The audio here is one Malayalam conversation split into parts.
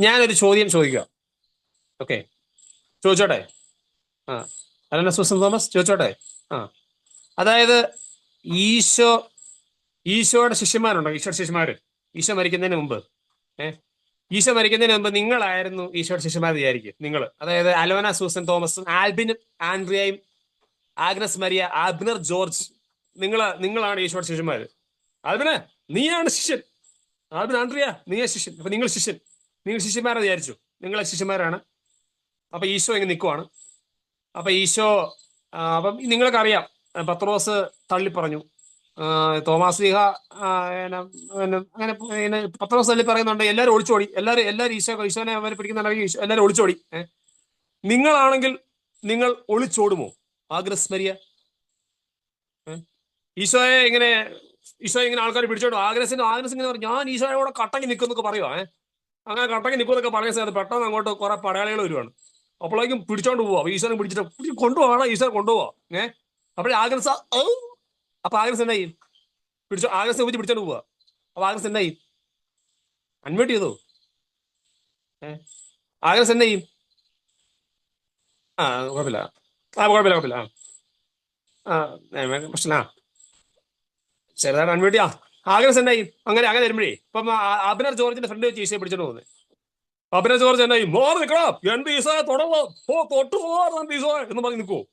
ഞാനൊരു ചോദ്യം ചോദിക്കാം. ഓക്കെ, ചോദിച്ചോട്ടെ? ആ, അലന സൂസൻ തോമസ് ചോദിച്ചോട്ടെ? ആ, അതായത് ഈശോ ഈശോയുടെ ശിഷ്യന്മാരുണ്ടോ? ഈശോയുടെ ശിഷ്യന്മാര് ഈശോ മരിക്കുന്നതിന് മുമ്പ്, ഏഹ് ഈശോ മരിക്കുന്നതിന് മുമ്പ് നിങ്ങളായിരുന്നു ഈശോയുടെ ശിഷ്യന്മാർ വിചാരിക്കും. നിങ്ങൾ, അതായത് അലോന സൂസൻ തോമസും ആൽബിനും ആൻഡ്രിയയും ആഗ്നസ് മരിയ, ആബ്നർ ജോർജ്, നിങ്ങളാണ് ഈശോയുടെ ശിഷ്യന്മാര്. ആൽബിന് നീയാണ് ശിഷ്യൻ, ആൽബിൻ ആൻഡ്രിയ നീയാ ശിഷ്യൻ. അപ്പൊ നിങ്ങൾ ശിഷ്യൻ, നിങ്ങൾ ശിഷ്യന്മാരെ വിചാരിച്ചു, നിങ്ങളെ ശിഷ്യന്മാരാണ്. അപ്പൊ ഈശോ ഇങ്ങനെ നിൽക്കുവാണ്. അപ്പൊ ഈശോ അപ്പം നിങ്ങൾക്ക് അറിയാം, പത്രോസ് തള്ളി പറഞ്ഞു, തോമാസ് ലീഹ അങ്ങനെ പത്രോസ് തള്ളി പറയുന്നുണ്ട്. എല്ലാവരും ഒളിച്ചോടി, എല്ലാവരും ഈശോനെ അവർ പിടിക്കുന്നുണ്ടെങ്കിൽ എല്ലാവരും ഒളിച്ചോടി. നിങ്ങളാണെങ്കിൽ നിങ്ങൾ ഒളിച്ചോടുമോ? ആഗ്രസ് മരിയ, ഈശോയെ ഇങ്ങനെ ആൾക്കാർ പിടിച്ചോടും. ആഗ്രസ് ഇങ്ങനെ പറഞ്ഞു, ഞാൻ ഈശോയോടെ കട്ടങ്ങി നിൽക്കുന്നൊക്കെ പറയുവാ. അങ്ങനെ കട്ടങ്ങി നിൽക്കുന്നൊക്കെ പറയുന്ന സമയത്ത് പെട്ടെന്ന് അങ്ങോട്ട് കുറെ പടയാളികൾ വരുവാണ്. അപ്പോഴേക്കും പിടിച്ചോണ്ട് പോവാ. ഈശോനെ പിടിച്ചിട്ട് കൊണ്ടുപോവാണ്, ഈശോനെ കൊണ്ടുപോവാ. അപ്പോഴേ ആഗ്രസ് അപ്പൊ ആഗ്രസ് എന്നായി? ആഗ്രസിനെ ഊറ്റി പിടിച്ചോണ്ട് പോവാ. അപ്പൊ ആഗ്രസ് എന്നായി? അൺമ്യൂട്ട് ചെയ്തോ? ആഗ്രസ് എന്നായി? ആ, കുഴപ്പമില്ല. കുഴപ്പമില്ല. പ്രശ്ന ചെറുതായിട്ട് അൺമ്യൂട്ട് ചെയ്യാം. ആഗ്രസ് എന്നായി? അങ്ങനെ വരുമ്പോഴേ ഇപ്പം അഭിനർ ജോർജിന്റെ ഫ്രണ്ട് വെച്ച് ഈശോയെ പിടിച്ചോണ്ട് പോകുന്നത്. അഭിനർ ജോർജ് എന്നായി? മോർ നിൽക്കണം, എന്റെ ഈശോയെ തുടങ്ങോ, തൊട്ടു പോവാ എന്റെ ഈശോയെ എന്ന് പറഞ്ഞ് നിൽക്കുവോ?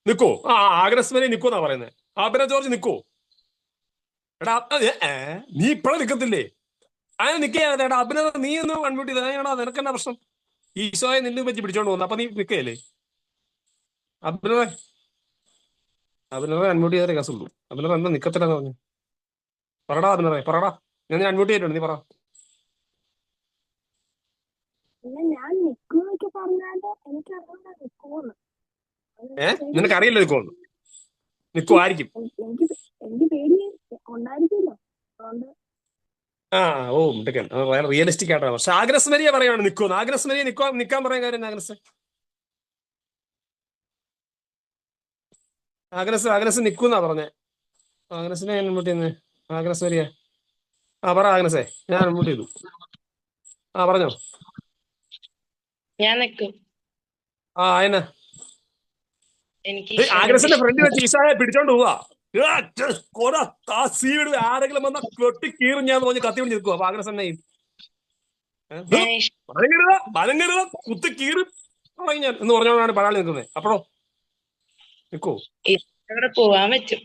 നിൽക്കോ? ആഗ്രസ് വരെ നിൽക്കുമെന്നാ പറയുന്നത്. അഭിനർ ജോർജ് നിൽക്കോ? എടാ, നീ ഇപ്പഴേ നിൽക്കത്തില്ലേ? അങ്ങനെ നിൽക്കുകയാണ്. എടാ അഭിനർ, നീ ഒന്ന് അൺമ്യൂട്ട് ചെയ്താ നിനക്കെന്നാ പ്രശ്നം? ഈശോയെ നിന്നെ വെച്ച് പിടിച്ചോണ്ട് പോകുന്നു, അപ്പൊ നീ നിൽക്കുകയല്ലേ? അഭിനറെ അൺമ്യൂട്ട് ചെയ്തേ കേസുള്ളൂ. അഭിനർ എന്താ നിക്കത്തില്ലെന്ന് പറഞ്ഞു? പറടാ അഭിനറെ, പറടാ. ഞാൻ അൺമ്യൂട്ട് ചെയ്തിട്ടുണ്ട്, നീ പറ. ഞാൻ നിക്കുന്നൊക്കെ പറഞ്ഞാല് എനിക്ക് അറിയില്ല നിക്കുവോന്ന്. നിനക്കറിയില്ല നിൽക്കുമെന്ന്? നിൽക്കുമായിരിക്കും. എനിക്ക് പേടി ഉണ്ടായിരിക്കുമല്ലോ, അതുകൊണ്ട്. ഓ മിടുക്കൻ, വളരെ റിയലിസ്റ്റിക് ആയിട്ടാണ്. പക്ഷെ ആഗ്രസ് മരിയ പറയുകയാണ് നിൽക്കുമെന്ന്. ആഗ്രസ് മരിയ നിൽക്കാൻ പറയാൻ കാര്യം ആഗ്രസ് നിൽക്കുന്നാ പറഞ്ഞേ. ആഗ്രസിനെ ഞാൻ മുട്ടി തന്നെ. ആഗ്രസ് മരിയ, പറ ആഗ്രസേ, ഞാൻ മുട്ടി ചെയ്തു. പറഞ്ഞോ. ഞാൻ നിൽക്കും. അതിനാ എനിക്ക് ആഗ്രസിന്റെ ഫ്രണ്ട് വെച്ച് ഈശോയെ പിടിച്ചോണ്ട് പോവാ. ആരെങ്കിലും വന്ന വെട്ടി കീറും ഞാൻ പറഞ്ഞ് കത്തി പിടിച്ച് നിൽക്കുക. അപ്പൊ ആഗ്രസ് എന്നെയും ബലങ്കരുത കുത്തി കീറി തുടങ്ങി ഞാൻ എന്ന് പറഞ്ഞോണ്ടാണ് പരാളി നിൽക്കുന്നത്. അപ്പോഴോ നിൽക്കോ? അവിടെ പോവാൻ പറ്റും.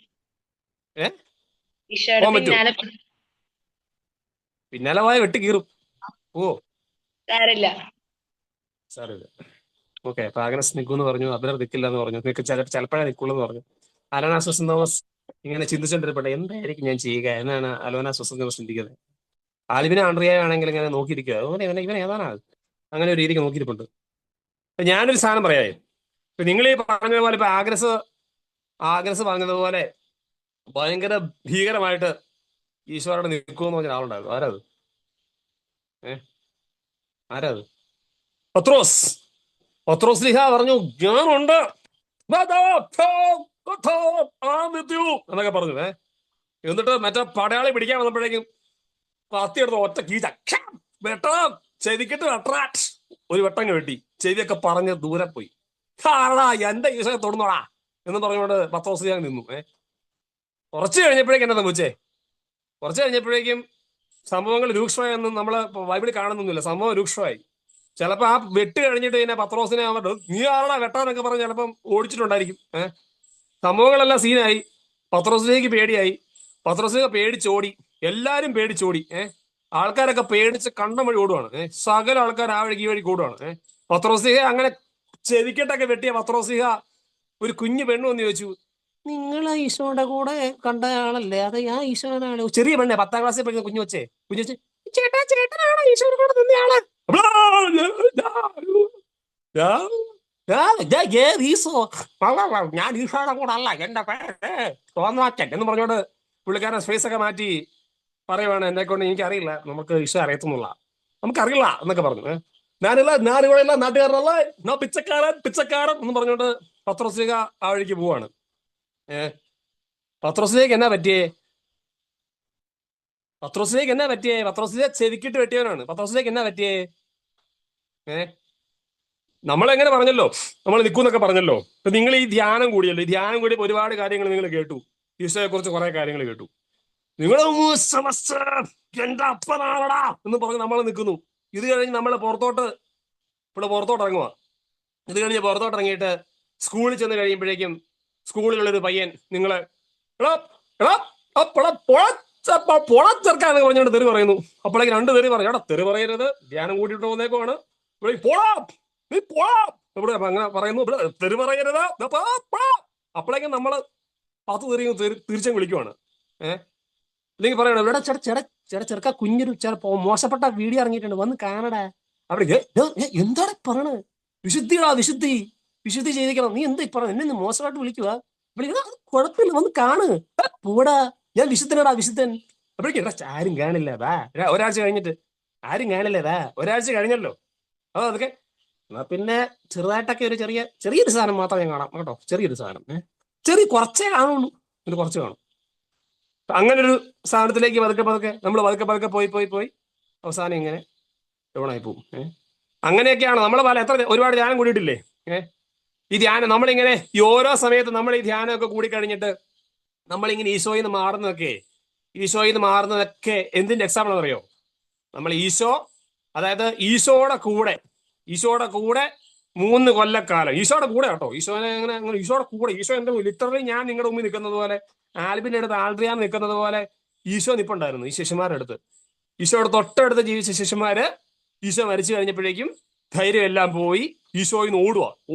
പിന്നാലെ പോയ വെട്ടി കീറും. സാരില്ല. ഓക്കെ, അപ്പൊ ആഗ്രസ് നിൽക്കുമെന്ന് പറഞ്ഞു, അഭിനർ നിൽക്കില്ല എന്ന് പറഞ്ഞു, ചിലപ്പോഴേ നിൽക്കുള്ളൂ എന്ന് പറഞ്ഞു. അലോന സൂസൻ തോമസ് ഇങ്ങനെ ചിന്തിച്ചോണ്ടിരിപ്പട്ടെ, എന്തായിരിക്കും ഞാൻ ചെയ്യുക എന്നാണ് അലോന സൂസൻ തോമസ് ചിന്തിക്കുന്നത്. ആൽബിനെ ആൻഡ്രിയ ആണെങ്കിൽ ഇങ്ങനെ നോക്കിയിരിക്കുക, അതുപോലെ ഇവൻ ഏതാണ് അങ്ങനെ ഒരു രീതിക്ക് നോക്കിയിരിപ്പുണ്ട്. ഞാനൊരു സാധനം പറയാം. ഇപ്പൊ നിങ്ങൾ ഈ പറഞ്ഞതുപോലെ ഇപ്പൊ ആഗ്രസ് പറഞ്ഞതുപോലെ ഭയങ്കര ഭീകരമായിട്ട് ഈശ്വരയുടെ നിൽക്കുമെന്ന് പറഞ്ഞ ആളുണ്ടായിരുന്നു. ആരാത്? പത്രോസ് ലീഹ പറഞ്ഞു, ഞാനുണ്ട് എന്നൊക്കെ പറഞ്ഞു. എന്നിട്ട് മറ്റേ പടയാളി പിടിക്കാൻ വന്നപ്പോഴേക്കും കത്തിയെടുത്ത് ഒറ്റ കീച്ച വെട്ടം, ചെവിക്കിട്ട് വെട്ടാറ്റ് ഒരു വെട്ടങ്ങ് വെട്ടി, ചെവിയൊക്കെ പറഞ്ഞ് ദൂരെ പോയി. എന്റെ ഈശോയെ തൊടുന്നോടാ എന്ന് പറഞ്ഞുകൊണ്ട് പത്രോസ് ലീഹ നിന്നു. കുറച്ച് കഴിഞ്ഞപ്പോഴേക്കും എന്നാ സംഭവിച്ചേ? കുറച്ച് കഴിഞ്ഞപ്പോഴേക്കും സംഭവങ്ങൾ രൂക്ഷമായൊന്നും നമ്മള് ബൈബിളിൽ കാണുന്നൊന്നുമില്ല. സംഭവം രൂക്ഷമായി. ചിലപ്പോ ആ വെട്ട് കഴിഞ്ഞിട്ട് പിന്നെ പത്രോസിനെ അങ്ങോട്ട് നീ ആരടാ വെട്ടാന്നൊക്കെ പറഞ്ഞ് ചിലപ്പം ഓടിച്ചിട്ടുണ്ടായിരിക്കും. സംഭവങ്ങളെല്ലാം സീനായി. പത്രോസിലേക്ക് പേടിയായി. പത്രോസിനെ പേടിച്ചോടി. എല്ലാരും പേടിച്ചോടി. ആൾക്കാരൊക്കെ പേടിച്ച് കണ്ടം വഴി ഓടുവാണ്. സകല ആൾക്കാർ ആ വഴിക്ക് ഈ വഴിക്ക് ഓടുവാണ്. പത്രോസിഹ അങ്ങനെ ചെവിക്കെട്ടൊക്കെ വെട്ടിയ പത്രോസിഹ ഒരു കുഞ്ഞു പെണ്ണു എന്ന് ചോദിച്ചു, നിങ്ങൾ ആ ഈശോയുടെ കൂടെ കണ്ട ആളല്ലേ? അത് ആ ഈശോനാണ്. ചെറിയ പെണ്ണെ, 10ാം ക്ലാസ്സിൽ പഠിക്കുന്ന കുഞ്ഞു വെച്ചേ ചേട്ടനാണോ ഈശോയുടെ കൂടെ നിന്ന ആള്? ഞാൻ ഈശോയുടെ കൂടെ അല്ല, എന്റെ പേര് തോന്നാച്ചൻ എന്ന് പറഞ്ഞോണ്ട് പുള്ളിക്കാരൻ സ്പേസ് ഒക്കെ മാറ്റി പറയുവാണ്, എന്നെ കൊണ്ട് എനിക്കറിയില്ല, നമുക്ക് ഈശോ അറിയത്തുന്നില്ല, നമുക്കറിയില്ല എന്നൊക്കെ പറഞ്ഞു. ഞാനിവിടെ നാട്ടുകാരനല്ല, ഞാൻ പിച്ചക്കാരൻ എന്ന് പറഞ്ഞോണ്ട് പത്രോസ്ലീഹ ആ വഴിക്ക് പോവാണ്. പത്രോസിലേക്ക് എന്നാ പറ്റിയേ? പത്രോസിനെ ചെവിക്കിട്ട് വെട്ടിയവനാണ്. പത്രോസിലേക്ക് എന്നാ പറ്റിയേ? നമ്മളെങ്ങനെ പറഞ്ഞല്ലോ, നമ്മൾ നിൽക്കൂന്നൊക്കെ പറഞ്ഞല്ലോ. ഇപ്പൊ നിങ്ങൾ ഈ ധ്യാനം കൂടിയല്ലോ, ഈ ധ്യാനം കൂടിയപ്പോൾ ഒരുപാട് കാര്യങ്ങൾ നിങ്ങൾ കേട്ടു. ഈശോയെ കുറിച്ച് കുറെ കാര്യങ്ങൾ കേട്ടു. നിങ്ങൾ എന്റെ അപ്പനാളടാ എന്ന് പറഞ്ഞ് നമ്മൾ നിൽക്കുന്നു. ഇത് കഴിഞ്ഞ് നമ്മൾ പുറത്തോട്ട് ഇറങ്ങുക. ഇത് കഴിഞ്ഞ് പുറത്തോട്ട് ഇറങ്ങിയിട്ട് സ്കൂളിൽ ചെന്ന് കഴിയുമ്പോഴേക്കും സ്കൂളിലുള്ളൊരു പയ്യൻ നിങ്ങളെ പൊളച്ചെറുക്കാന്ന് പറഞ്ഞുകൊണ്ട് തെറി പറയുന്നു. അപ്പോഴേക്ക് രണ്ട് തെറി പറഞ്ഞു. എടാ തെറി പറയരുത്, ധ്യാനം കൂട്ടിയിട്ട് പോകുന്നേക്കുമാണ്. പോടാ നീ പോടാ ഇവിടെ അങ്ങനെ പറയുന്നു. ഇവിടെ തെറി പറയരുത്. അപ്പോഴേക്കും നമ്മള് പത്ത് തീർച്ചയായും വിളിക്കുവാണ്. അല്ലെങ്കിൽ പറയണം ഇവിടെ ചെറുക്ക കുഞ്ഞൊരു മോശപ്പെട്ട വീഡിയോ ഇറങ്ങിയിട്ടുണ്ട്, വന്ന് കാണടാ. അവിടെ എന്താണ് പറയണത്? വിശുദ്ധി ചെയ്തിരിക്കണം. നീ എന്താ പറ എന്നെ മോശമായിട്ട് വിളിക്കുക? കുഴപ്പമില്ല, വന്ന് കാണ്, പോടാ, ഞാൻ വിശുദ്ധനടാ, വിശുദ്ധൻ. അപ്പോഴേക്കും ആരും കാണില്ല വാ. ഒരാഴ്ച കഴിഞ്ഞിട്ട് ആരും കാണില്ലേ വാ, ഒരാഴ്ച കഴിഞ്ഞല്ലോ. അതൊക്കെ എന്നാ പിന്നെ ചെറുതായിട്ടൊക്കെ ഒരു ചെറിയൊരു സാധനം മാത്രം ഞാൻ കാണാം കേട്ടോ. ചെറിയൊരു സാധനം, കുറച്ചേ കാണുള്ളൂ, ഇത് കുറച്ച് കാണും. അങ്ങനെ ഒരു സാധനത്തിലേക്ക് നമ്മൾ പതുക്കെ പോയി അവസാനം ഇങ്ങനെ എവണായി പോവും. അങ്ങനെയൊക്കെയാണ് നമ്മൾ ഒരുപാട് ധ്യാനം കൂടിയിട്ടില്ലേ? ഈ ധ്യാനം നമ്മളിങ്ങനെ ഈ ഓരോ സമയത്ത് നമ്മൾ ഈ ധ്യാനമൊക്കെ കൂടിക്കഴിഞ്ഞിട്ട് നമ്മളിങ്ങനെ ഈശോയിൽ നിന്ന് മാറുന്നതൊക്കെ എന്തിന്റെ എക്സാമ്പിൾ എന്നറിയോ? നമ്മൾ അതായത് ഈശോയുടെ കൂടെ 3 കൊല്ലക്കാലം ഈശോയുടെ കൂടെ കേട്ടോ. ഈശോയുടെ കൂടെ ഈശോ എന്റെ ലിറ്ററലി ഞാൻ നിങ്ങളുടെ മുമ്പിൽ നിൽക്കുന്നത് പോലെ, ആൽബിന്റെ അടുത്ത് ആൾദ്രിയാൻ നിൽക്കുന്നത് പോലെ ഈശോ നിപ്പുണ്ടായിരുന്നു ഈ ശിഷ്യന്മാരുടെ അടുത്ത്. ഈശോയുടെ തൊട്ടടുത്ത് ജീവിച്ച ശിഷ്യന്മാര് ഈശോ മരിച്ചു കഴിഞ്ഞപ്പോഴേക്കും ധൈര്യം എല്ലാം പോയി ഈശോയിൽ നിന്ന്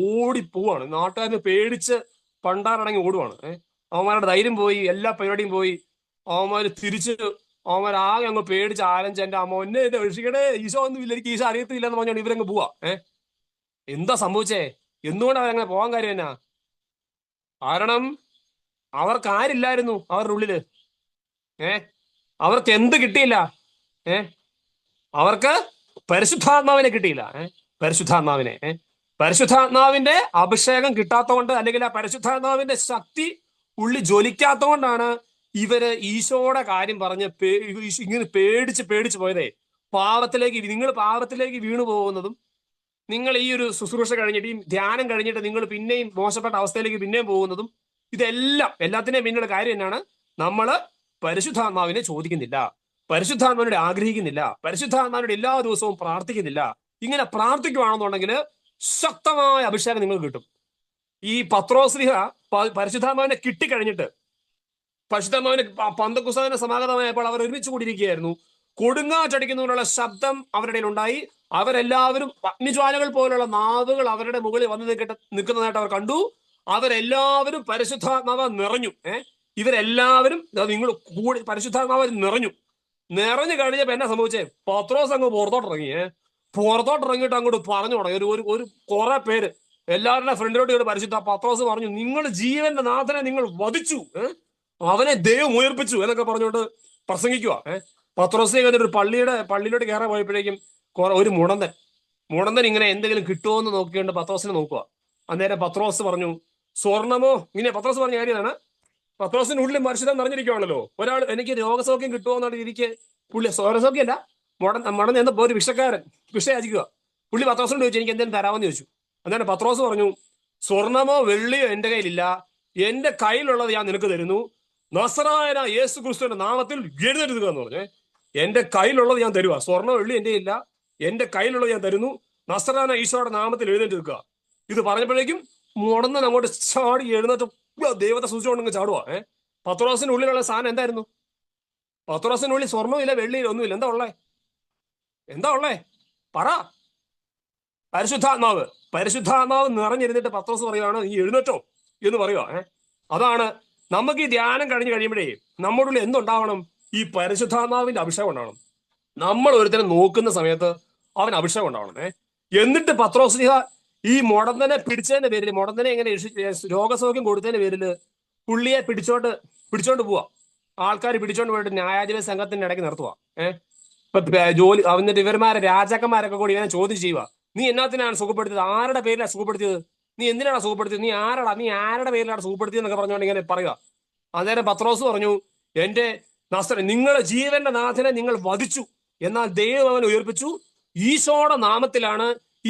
ഓടിപ്പോവാണ്. നാട്ടുകാരന് പേടിച്ച് പണ്ടാറടങ്ങി ഓടുവാണ്. അവന്മാരുടെ ധൈര്യം പോയി, എല്ലാ പരിപാടിയും പോയി. അവന്മാരാകെ അങ്ങ് പേടിച്ച് ആലഞ്ച്, എന്റെ അമ്മ എന്നെ രക്ഷിക്കണേ, ഈശോ ഒന്നും ഇല്ല, എനിക്ക് ഈശോ അറിയത്തില്ല എന്ന് പറഞ്ഞോണ്ട് ഇവരങ്ങ് പോവാ. എന്താ സംഭവിച്ചേ? എന്തുകൊണ്ടാണ് അങ്ങനെ പോകാൻ കാര്യം എന്നാ? കാരണം അവർക്ക് ആരില്ലായിരുന്നു അവരുടെ ഉള്ളില്. അവർക്ക് എന്ത് കിട്ടിയില്ല? അവർക്ക് പരിശുദ്ധാത്മാവിനെ കിട്ടിയില്ല. പരിശുദ്ധാത്മാവിന്റെ അഭിഷേകം കിട്ടാത്തതുകൊണ്ട്, അല്ലെങ്കിൽ ആ പരിശുദ്ധാത്മാവിന്റെ ശക്തി ഉള്ളി ജ്വലിക്കാത്തതുകൊണ്ടാണ് ഇവര് ഈശോയുടെ കാര്യം പറഞ്ഞ് ഇങ്ങനെ പേടിച്ച് പോയതേ. നിങ്ങൾ പാപത്തിലേക്ക് വീണു പോകുന്നതും, നിങ്ങൾ ഈ ഒരു ശുശ്രൂഷ കഴിഞ്ഞിട്ട്, ഈ ധ്യാനം കഴിഞ്ഞിട്ട് നിങ്ങൾ പിന്നെയും മോശപ്പെട്ട അവസ്ഥയിലേക്ക് പിന്നെയും പോകുന്നതും, എല്ലാത്തിനെയും പിന്നിലുള്ള കാര്യം എന്നാണ്? നമ്മള് പരിശുദ്ധാത്മാവിനെ ചോദിക്കുന്നില്ല, പരിശുദ്ധാത്മാവിനോട് ആഗ്രഹിക്കുന്നില്ല, പരിശുദ്ധാത്മാവിനോട് എല്ലാ ദിവസവും പ്രാർത്ഥിക്കുന്നില്ല. ഇങ്ങനെ പ്രാർത്ഥിക്കുകയാണെന്നുണ്ടെങ്കിൽ ശക്തമായ അഭിഷേകം നിങ്ങൾക്ക് കിട്ടും. ഈ പത്രോസ്ലിഹ പരിശുദ്ധാത്മാവിനെ കിട്ടിക്കഴിഞ്ഞിട്ട്, പരിശുദ്ധാത്മാവിന് പന്തക്കുസ്താവിന്റെ സമാഗതമായപ്പോൾ അവർ ഒരുമിച്ച് കൂടിയിരിക്കുകയായിരുന്നു. കൊടുങ്കാറ്റടിക്കുന്നതിനുള്ള ശബ്ദം അവരുടെ ഉണ്ടായി. അവരെല്ലാവരും അഗ്നിജ്വാലകൾ പോലുള്ള നാവുകൾ അവരുടെ മുകളിൽ വന്ന് നിൽക്കുന്നതായിട്ട് അവർ കണ്ടു. അവരെല്ലാവരും പരിശുദ്ധാത്മാവ് നിറഞ്ഞു. ഇവരെല്ലാവരും നിങ്ങൾ കൂടി പരിശുദ്ധാത്മാവ് നിറഞ്ഞു കഴിഞ്ഞപ്പോ എന്നാ സംഭവിച്ചേ? പത്രോസ് അങ്ങ് പുറത്തോട്ടിറങ്ങിയിട്ട് അങ്ങോട്ട് പറഞ്ഞു തുടങ്ങി. ഒരു കുറെ പേര് എല്ലാവരുടെ ഫ്രണ്ടിലോട്ട് പത്രോസ് പറഞ്ഞു, നിങ്ങൾ ജീവന്റെ നാഥനെ നിങ്ങൾ വധിച്ചു, അവനെ ദൈവം ഉയർപ്പിച്ചു എന്നൊക്കെ പറഞ്ഞുകൊണ്ട് പ്രസംഗിക്കുക. പത്രോസിനെ കണ്ടിട്ട് ഒരു പള്ളിയിലോട്ട് കയറാൻ പോയപ്പോഴേക്കും ഒരു മുടന്തൻ ഇങ്ങനെ എന്തെങ്കിലും കിട്ടുമോ എന്ന് നോക്കിക്കൊണ്ട് പത്രോസിനെ നോക്കുക. അന്നേരം പത്രോസ് പറഞ്ഞു, സ്വർണമോ, ഇങ്ങനെ പത്രോസ് പറഞ്ഞ കാര്യമാണ്. പത്രോസിന്റെ ഉള്ളിൽ പരിശുദ്ധം നിറഞ്ഞിരിക്കുകയാണല്ലോ. ഒരാൾ എനിക്ക് രോഗസൗഖ്യം കിട്ടുമോ എന്നുള്ള രീതിക്ക് പുള്ളി സ്വരസൗഖ്യമല്ല, മുടൻ എന്നപ്പോ ഒരു ഭിക്ഷ യാചിക്കുക. പുള്ളി പത്രോസിനോട് ചോദിച്ചു, എനിക്ക് എന്തെങ്കിലും തരാമെന്ന് ചോദിച്ചു. അന്നേരം പത്രോസ് പറഞ്ഞു, സ്വർണമോ വെള്ളിയോ എന്റെ കയ്യിലില്ല, എന്റെ കയ്യിലുള്ളത് ഞാൻ നിനക്ക് തരുന്നു, നസറായന യേശു ക്രിസ്തുവിന്റെ നാമത്തിൽ എഴുന്നേൽക്കുക എന്ന് പറഞ്ഞു. എന്റെ കയ്യിലുള്ളത് ഞാൻ തരുക, സ്വർണ്ണ വെള്ളി എന്റെ ഇല്ല, എന്റെ കയ്യിലുള്ളത് ഞാൻ തരുന്നു, നസറായന ഈശോയുടെ നാമത്തിൽ എഴുന്നേറ്റ് നിൽക്കുക. ഇത് പറഞ്ഞപ്പോഴേക്കും മുടന്നൻ അങ്ങോട്ട് ചാടി എഴുന്നേറ്റ് ദൈവത്തെ സൂചിച്ചുകൊണ്ടെങ്കിൽ ചാടുക. പത്രോസിന്റെ ഉള്ളിലുള്ള സാധനം എന്തായിരുന്നു? പത്രോസിന്റെ ഉള്ളിൽ സ്വർണ്ണമില്ല, വെള്ളിയില്ല, ഒന്നുമില്ല. എന്താ ഉള്ളേ പറ? പരിശുദ്ധാത്മാവ് നിറഞ്ഞിരുന്നിട്ട് പത്രോസ് പറയുകയാണ്, നീ എഴുന്നേറ്റോ എന്ന് പറയുക. അതാണ് നമുക്ക് ഈ ധ്യാനം കഴിഞ്ഞ് കഴിയുമ്പോഴേ നമ്മുടെ ഉള്ളിൽ എന്തുണ്ടാവണം? ഈ പരിശുദ്ധാത്മാവിന്റെ അഭിഷേകം ഉണ്ടാവണം. നമ്മൾ ഒരുത്തരം നോക്കുന്ന സമയത്ത് അവൻ അഭിഷേകം ഉണ്ടാവണം. എന്നിട്ട് പത്രോസ്ലിഹ ഈ മുടന്തനെ പിടിച്ചതിന്റെ പേരിൽ, മുടന്തനെ എങ്ങനെ രോഗസൗഖ്യം കൊടുത്തതിന്റെ പേരിൽ പുള്ളിയെ പിടിച്ചോണ്ട് പോവാ. ആൾക്കാർ പിടിച്ചോണ്ട് പോയിട്ട് ന്യായാധിപ സംഘത്തിന്റെ ഇടയ്ക്ക് നിർത്തുക. ജോലി എന്നിട്ട് ഇവന്മാരെ രാജാക്കന്മാരൊക്കെ കൂടി ഇവനെ ചോദ്യം ചെയ്യുക. നീ എന്നാത്തിനാണ് സുഖപ്പെടുത്തിയത്? ആരുടെ പേരിലാണ് സുഖപ്പെടുത്തിയത്? നീ എന്തിനാണ് സുഖപ്പെടുത്തിയത്? നീ ആരുടെ പേരിലാണ് സുഖപ്പെടുത്തിയത് എന്നൊക്കെ പറഞ്ഞുകൊണ്ട് ഇങ്ങനെ പറയുക. അന്നേരം പത്രോസ് പറഞ്ഞു, നിങ്ങളുടെ ജീവന്റെ നാഥനെ നിങ്ങൾ വധിച്ചു, എന്നാൽ ദൈവം അവനെ ഉയർപ്പിച്ചു. ഈശോയുടെ നാമത്തിലാണ്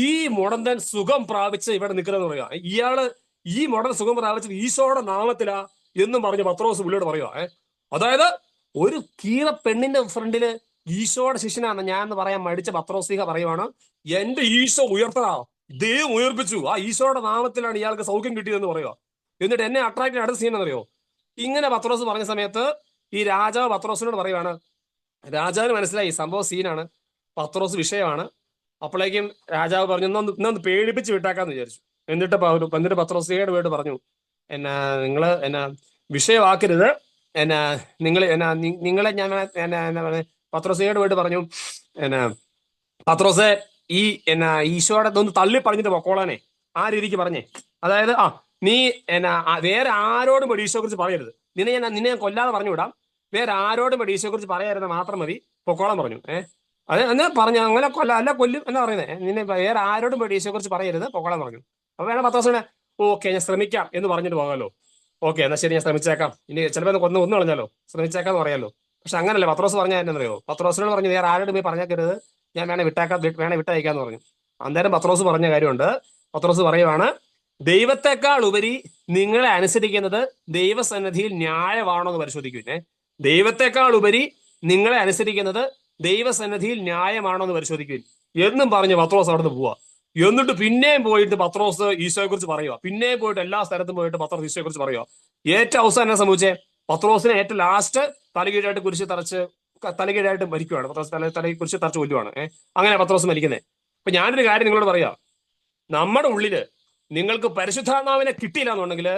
ഈ മുടന്തൻ സുഖം പ്രാപിച്ച് ഇവിടെ നിൽക്കുന്നത് പറയുക. ഇയാള് ഈ മുടൻ സുഖം പ്രാപിച്ചത് ഈശോയുടെ നാമത്തിലാ എന്നും പറഞ്ഞ് പത്രോസ് പുള്ളിയോട് പറയുക. അതായത് ഒരു കീറ പെണ്ണിന്റെ ഫ്രണ്ടില് ഈശോയുടെ ശിഷ്യനാണ് ഞാൻ എന്ന് പറയാൻ മടിച്ച പത്രോസിക പറയുവാണ്, എന്റെ ഈശോ ഉയർത്തടാ, ദൈവം ഉയർപ്പിച്ചു, ആ ഈശോയുടെ നാമത്തിലാണ് ഇയാൾക്ക് സൗഖ്യം കിട്ടിയതെന്ന് പറയുക. എന്നിട്ട് എന്നെ അട്രാക്ട് അടുത്ത സീൻ എന്നറിയോ, ഇങ്ങനെ പത്രോസ് പറഞ്ഞ സമയത്ത് ഈ രാജാവ് പത്രോസിനോട് പറയുവാണ്, രാജാവിന് മനസ്സിലായി സംഭവം സീനാണ്, പത്രോസ് വിഷയമാണ്. അപ്പോഴേക്കും രാജാവ് പറഞ്ഞു ഇന്നൊന്ന് പേടിപ്പിച്ച് വിട്ടാക്കാന്ന് വിചാരിച്ചു. എന്നിട്ട് പത്രോസിയുടെ വീട് പറഞ്ഞു, നിങ്ങള് വിഷയമാക്കരുത്, നിങ്ങളെ ഞാൻ പത്രോസിയുടെ വീട് പറഞ്ഞു, പത്രോസെ ഈ ഈശോയുടെ ഒന്ന് തള്ളി പറഞ്ഞിട്ട് പൊക്കോളാനെ, ആ രീതിക്ക് പറഞ്ഞേ. അതായത് നീ വേറെ ആരോടും കൂടി ഈശോയെ കുറിച്ച് പറയരുത്, നിന്നെ ഞാൻ കൊല്ലാതെ പറഞ്ഞു വിടാം, വേറെ ആരോടും കൂടി ഈശോയെ കുറിച്ച് പറയരുത് മാത്രം മതി, പൊക്കോളാൻ പറഞ്ഞു. അത് എന്നാ പറഞ്ഞു, അങ്ങനെ കൊല്ലും എന്നാ പറയുന്നത്, നിന്നെ വേറെ ആരോടും കൂടി ഈശോയെ കുറിച്ച് പറയരുത്, പൊക്കോളാൻ പറഞ്ഞു. അപ്പൊ വേണം പത്രോസിനെ ഓക്കെ ഞാൻ ശ്രമിക്കാം എന്ന് പറഞ്ഞിട്ട് പോകാമല്ലോ. ഓക്കെ എന്നാ ശരി ഞാൻ ശ്രമിച്ചേക്കാം, ഇനി ചിലപ്പോൾ ഒന്നും കളഞ്ഞാലോ, ശ്രമിച്ചേക്കാന്ന് പറയാമല്ലോ. പക്ഷെ അങ്ങനല്ലേ പത്രോസ് പറഞ്ഞാൽ എന്നറിയോ, പത്രോസിനോട് പറഞ്ഞു വേറെ ആരോടും പോയി പറഞ്ഞേക്കരുത്, ഞാൻ വേണേ വിട്ടയക്കാന്ന് പറഞ്ഞു. അന്നേരം പത്രോസ് പറഞ്ഞ കാര്യമുണ്ട്. പത്രോസ് പറയുവാണ്, ദൈവത്തെക്കാൾ ഉപരി നിങ്ങളെ അനുസരിക്കുന്നത് ദൈവസന്നിധിയിൽ ന്യായമാണോ എന്ന് പരിശോധിക്കുവിനെ. ദൈവത്തെക്കാൾ ഉപരി നിങ്ങളെ അനുസരിക്കുന്നത് ദൈവസന്നിധിയിൽ ന്യായമാണോ എന്ന് പരിശോധിക്കുവിൻ എന്നും പറഞ്ഞ് പത്രോസ് അവിടുന്ന് പോവാ. എന്നിട്ട് പിന്നെയും പോയിട്ട് പത്രോസ് ഈശോയെ കുറിച്ച് പറയുക, പിന്നെയും പോയിട്ട് എല്ലാ സ്ഥലത്തും പോയിട്ട് പത്രോസ് ഈശോയെ കുറിച്ച് പറയുക. ഏറ്റവും അവസാനം സംഭവിച്ചേ, പത്രോസിനെ ഏറ്റവും ലാസ്റ്റ് തലകീഴായിട്ട് കുരിശ് തറച്ച് തലകീഴായിട്ട് മരിക്കുവാണ്. പത്രോസ് തലയിൽ കുരിശ് തറച്ച് കൊല്ലുവാണ്. അങ്ങനെ പത്രോസ് മരിക്കുന്നത്. അപ്പൊ ഞാനൊരു കാര്യം നിങ്ങളോട് പറയാം, നമ്മുടെ ഉള്ളില് നിങ്ങൾക്ക് പരിശുദ്ധാത്മാവിനെ കിട്ടിയില്ല എന്നുണ്ടെങ്കിൽ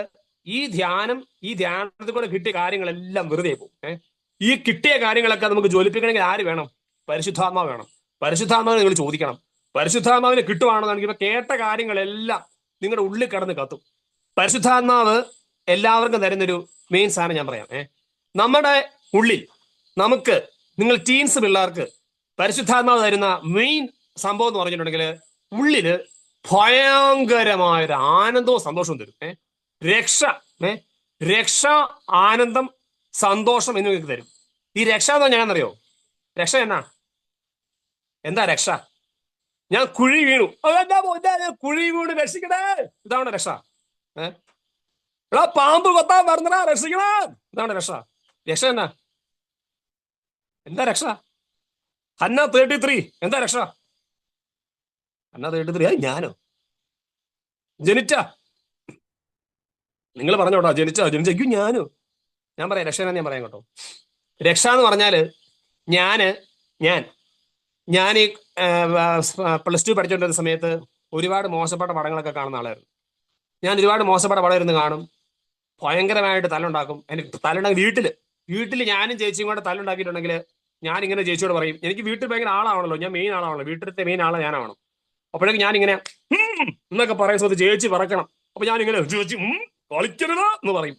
ഈ ധ്യാനത്തിൽ കൂടെ കിട്ടിയ കാര്യങ്ങളെല്ലാം വെറുതെ പോകും. ഈ കിട്ടിയ കാര്യങ്ങളൊക്കെ നമുക്ക് ജ്വലിപ്പിക്കണമെങ്കിൽ ആര് വേണം? പരിശുദ്ധാത്മാവ് വേണം. പരിശുദ്ധാത്മാവിനെ നിങ്ങൾ ചോദിക്കണം. പരിശുദ്ധാത്മാവിനെ കിട്ടുവാണെന്നുണ്ടെങ്കിൽ ഇപ്പൊ കേട്ട കാര്യങ്ങളെല്ലാം നിങ്ങളുടെ ഉള്ളിൽ കിടന്ന് കത്തും. പരിശുദ്ധാത്മാവ് എല്ലാവർക്കും തരുന്നൊരു മെയിൻ സാധനം ഞാൻ പറയാം. നമ്മുടെ ഉള്ളിൽ നമുക്ക്, നിങ്ങൾ ടീൻസ് പിള്ളേർക്ക് പരിശുദ്ധാത്മാവ് തരുന്ന മെയിൻ സംഭവം എന്ന് പറഞ്ഞിട്ടുണ്ടെങ്കിൽ ഉള്ളില് ഭയങ്കരമായൊരു ആനന്ദവും സന്തോഷവും തരും. രക്ഷ, ആനന്ദം, സന്തോഷം എന്നിവയ്ക്ക് തരും. ഈ രക്ഷ എന്ന് പറഞ്ഞാൽ ഞാനറിയോ, രക്ഷ എന്താ രക്ഷ? ഞാൻ കുഴി വീണു, കുഴി വീണ് രക്ഷിക്കണേ, ഇതാണ് രക്ഷ. പാമ്പ് കൊത്താൻ പറഞ്ഞാ രക്ഷിക്കണേ, ഇതാണ് രക്ഷ. രക്ഷ എന്താ രക്ഷ? ഹന്ന 33 എന്താ രക്ഷ? ഹന്ന 33 ഞാനോ? ജനിച്ച നിങ്ങൾ പറഞ്ഞോട്ടോ, ജനിച്ചു ഞാനോ? ഞാൻ പറയാം രക്ഷ ഞാൻ പറയാം കേട്ടോ. രക്ഷ എന്ന് പറഞ്ഞാല് ഞാൻ ഈ +2 പഠിച്ചുകൊണ്ടിരുന്ന സമയത്ത് ഒരുപാട് മോശപ്പെട്ട പടങ്ങളൊക്കെ കാണുന്ന ആളായിരുന്നു. ഞാൻ ഒരുപാട് മോശപ്പെട്ട പടം ഇരുന്ന് കാണും, ഭയങ്കരമായിട്ട് തല്ലുണ്ടാക്കും. എനിക്ക് തല്ലുണ്ടാക്കി വീട്ടിൽ ഞാനും ചേച്ചിയും കൂടെ തല്ലുണ്ടാക്കിയിട്ടുണ്ടെങ്കിൽ ഞാൻ ഇങ്ങനെ ചേച്ചിയോട് പറയും, എനിക്ക് വീട്ടിൽ ഭയങ്കര ആളാണല്ലോ, ഞാൻ മെയിൻ ആളാണല്ലോ, വീട്ടിലത്തെ മെയിൻ ആളെ ഞാനാവണം. അപ്പോഴേക്കും ഞാനിങ്ങനെ എന്നൊക്കെ പറയുന്ന സമയത്ത് ചേച്ചി പറക്കണം. അപ്പൊ ഞാനിങ്ങനെ ചേച്ചി കളിക്കരുത് എന്ന് പറയും.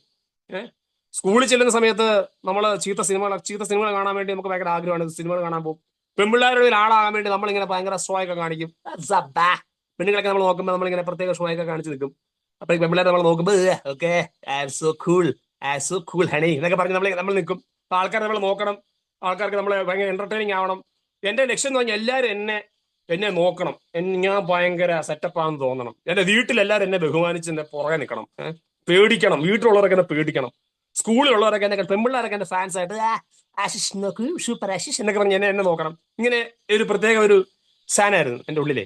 സ്കൂളിൽ ചെല്ലുന്ന സമയത്ത് നമ്മൾ ചീത്ത സിനിമകൾ കാണാൻ വേണ്ടി നമുക്ക് ഭയങ്കര ആഗ്രഹമാണ്, സിനിമകൾ കാണാൻ പോകും. പെൺപിള്ളേരുടെ ആളാകാൻ വേണ്ടി നമ്മളിങ്ങനെ ഭയങ്കര ഷോ ഒക്കെ കാണിക്കും. പെണ്ണുങ്ങളൊക്കെ നമ്മൾ നോക്കുമ്പോൾ നമ്മളിങ്ങനെ പ്രത്യേക ഷോ ഒക്കെ കാണിച്ചു നിൽക്കും. അപ്പൊ ഈ പെൺപിള്ളേരെ നമ്മൾ നോക്കുമ്പോൾ ഓക്കെ സോ കൂൾ ഹണി എന്നൊക്കെ പറഞ്ഞ് നമ്മൾ നിൽക്കും. അപ്പൊ ആൾക്കാരെ നമ്മൾ നോക്കണം, ആൾക്കാർക്ക് നമ്മൾ ഭയങ്കര എന്റർടൈനിങ് ആവണം. എന്റെ ലക്ഷ്യം എന്ന് പറഞ്ഞാൽ എല്ലാവരും എന്നെ നോക്കണം, ഞാൻ ഭയങ്കര സെറ്റപ്പാണെന്ന് തോന്നണം. എന്റെ വീട്ടിലെല്ലാവരും എന്നെ ബഹുമാനിച്ച് എന്നെ പുറകെ നിൽക്കണം, പേടിക്കണം, വീട്ടിലുള്ളവരൊക്കെ എന്നെ പേടിക്കണം, സ്കൂളിലുള്ളവരൊക്കെ എന്നെ, പെൺപിള്ളേരൊക്കെ എന്റെ ഫാൻസ് ആയിട്ട് ആശിഷ് നോക്കൂ സൂപ്പർ ആശിഷ് എന്നൊക്കെ പറഞ്ഞ് എന്നെ നോക്കണം. ഇങ്ങനെ ഒരു പ്രത്യേക ഒരു സാധനമായിരുന്നു എൻ്റെ ഉള്ളിലെ.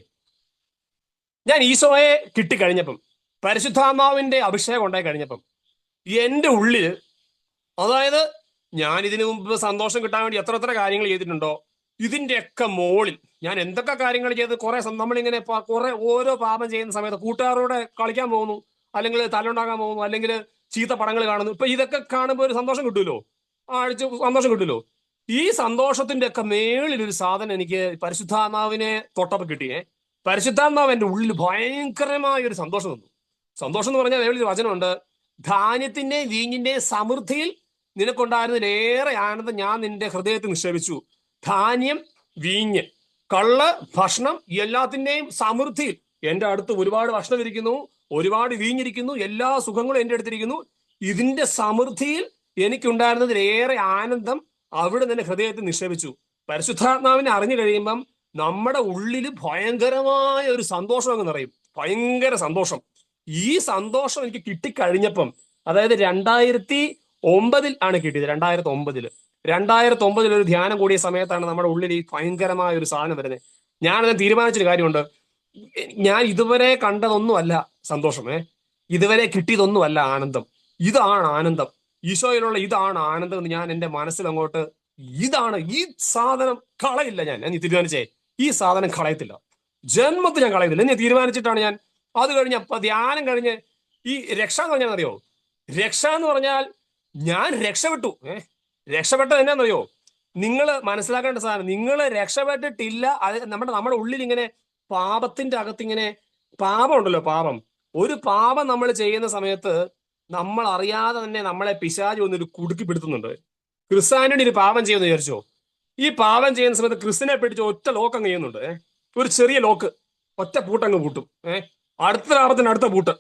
ഞാൻ ഈശോയെ കിട്ടിക്കഴിഞ്ഞപ്പം, പരിശുദ്ധാത്മാവിന്റെ അഭിഷേകം ഉണ്ടായി കഴിഞ്ഞപ്പം എൻ്റെ ഉള്ളില്, അതായത് ഞാൻ ഇതിനു മുമ്പ് സന്തോഷം കിട്ടാൻ വേണ്ടി എത്ര കാര്യങ്ങൾ ചെയ്തിട്ടുണ്ടോ, ഇതിന്റെയൊക്കെ മോളിൽ ഞാൻ എന്തൊക്കെ കാര്യങ്ങൾ ചെയ്ത് നമ്മളിങ്ങനെ കുറെ ഓരോ പാപം ചെയ്യുന്ന സമയത്ത് കൂട്ടുകാരോടെ കളിക്കാൻ പോകുന്നു, അല്ലെങ്കിൽ തല്ലുണ്ടാക്കാൻ പോകുന്നു, അല്ലെങ്കിൽ ചീത്ത പടങ്ങൾ കാണുന്നു. ഇപ്പൊ ഇതൊക്കെ കാണുമ്പോൾ ഒരു സന്തോഷം കിട്ടുമല്ലോ, സന്തോഷം കിട്ടുമല്ലോ. ഈ സന്തോഷത്തിന്റെ ഒക്കെ മേളിൽ ഒരു സാധനം എനിക്ക് പരിശുദ്ധാത്മാവിനെ തൊട്ടപ്പോൾ കിട്ടിയേ. പരിശുദ്ധാത്മാവ് എൻ്റെ ഉള്ളിൽ ഭയങ്കരമായ ഒരു സന്തോഷം തന്നു. സന്തോഷം എന്ന് പറഞ്ഞാൽ ഒരു വചനമുണ്ട്, ധാന്യത്തിന്റെയും വീഞ്ഞിന്റെയും സമൃദ്ധിയിൽ നിനക്കുണ്ടായിരുന്നതിലേറെ ആനന്ദം ഞാൻ നിന്റെ ഹൃദയത്തിൽ നിക്ഷേപിച്ചു. ധാന്യം, വീഞ്ഞ്, കള്ള്, ഭക്ഷണം എല്ലാത്തിന്റെയും സമൃദ്ധിയിൽ എൻ്റെ അടുത്ത് ഒരുപാട് ഭക്ഷണം ഇരിക്കുന്നു, ഒരുപാട് വീഞ്ഞിരിക്കുന്നു, എല്ലാ സുഖങ്ങളും എൻ്റെ അടുത്തിരിക്കുന്നു. ഇതിന്റെ സമൃദ്ധിയിൽ എനിക്കുണ്ടായിരുന്നതിലേറെ ആനന്ദം അവിടെ തന്നെ ഹൃദയത്തിൽ നിക്ഷേപിച്ചു. പരിശുദ്ധാത്മാവിനെ അറിഞ്ഞു കഴിയുമ്പം നമ്മുടെ ഉള്ളിൽ ഭയങ്കരമായ ഒരു സന്തോഷം അങ്ങ് നിറയും. ഭയങ്കര സന്തോഷം. ഈ സന്തോഷം എനിക്ക് കിട്ടിക്കഴിഞ്ഞപ്പം, അതായത് 2009 ആണ് കിട്ടിയത്. 2009 ഒരു ധ്യാനം കൂടിയ സമയത്താണ് നമ്മുടെ ഉള്ളിൽ ഈ ഭയങ്കരമായ ഒരു സാധനം വരുന്നത്. ഞാനത് തീരുമാനിച്ചൊരു കാര്യമുണ്ട്. ഞാൻ ഇതുവരെ കണ്ടതൊന്നുമല്ല സന്തോഷം, ഇതുവരെ കിട്ടിയതൊന്നുമല്ല ആനന്ദം. ഇതാണ് ആനന്ദം, ഈശോയിലുള്ള ഇതാണ് ആനന്ദം എന്ന് ഞാൻ എൻ്റെ മനസ്സിൽ അങ്ങോട്ട്, ഇതാണ് ഈ സാധനം കളയില്ല. ഞാൻ തീരുമാനിച്ചേ ഈ സാധനം കളയത്തില്ല, ജന്മത്തിൽ ഞാൻ കളയത്തില്ല ഞാൻ തീരുമാനിച്ചിട്ടാണ് ഞാൻ. അത് കഴിഞ്ഞ് ധ്യാനം കഴിഞ്ഞ് ഈ രക്ഷ എന്ന് പറഞ്ഞാൽ അറിയോ, രക്ഷ എന്ന് പറഞ്ഞാൽ ഞാൻ രക്ഷപ്പെട്ടു. രക്ഷപ്പെട്ടത് എന്നാന്നറിയോ, നിങ്ങൾ മനസ്സിലാക്കേണ്ട സാധനം, നിങ്ങൾ രക്ഷപ്പെട്ടിട്ടില്ല. അത് നമ്മുടെ ഉള്ളിൽ ഇങ്ങനെ പാപത്തിന്റെ അകത്തിങ്ങനെ പാപം ഉണ്ടല്ലോ, പാപം. ഒരു പാപം നമ്മൾ ചെയ്യുന്ന സമയത്ത് നമ്മൾ അറിയാതെ തന്നെ നമ്മളെ പിശാച് വന്നൊരു കുടുക്കിപ്പിടുത്തുന്നുണ്ട്. ക്രിസ്ത്യാനിയുടെ ഒരു പാപം ചെയ്യുമെന്ന് വിചാരിച്ചോ, ഈ പാപം ചെയ്യുന്ന സമയത്ത് ക്രിസ്ത്യനെ പിടിച്ച് ഒറ്റ ലോക്ക് അങ്ങ് ചെയ്യുന്നുണ്ട്. ഒരു ചെറിയ ലോക്ക്, ഒറ്റ പൂട്ടങ്ങ് പൂട്ടും. അടുത്ത പാപത്തിന് അടുത്ത പൂട്ട്.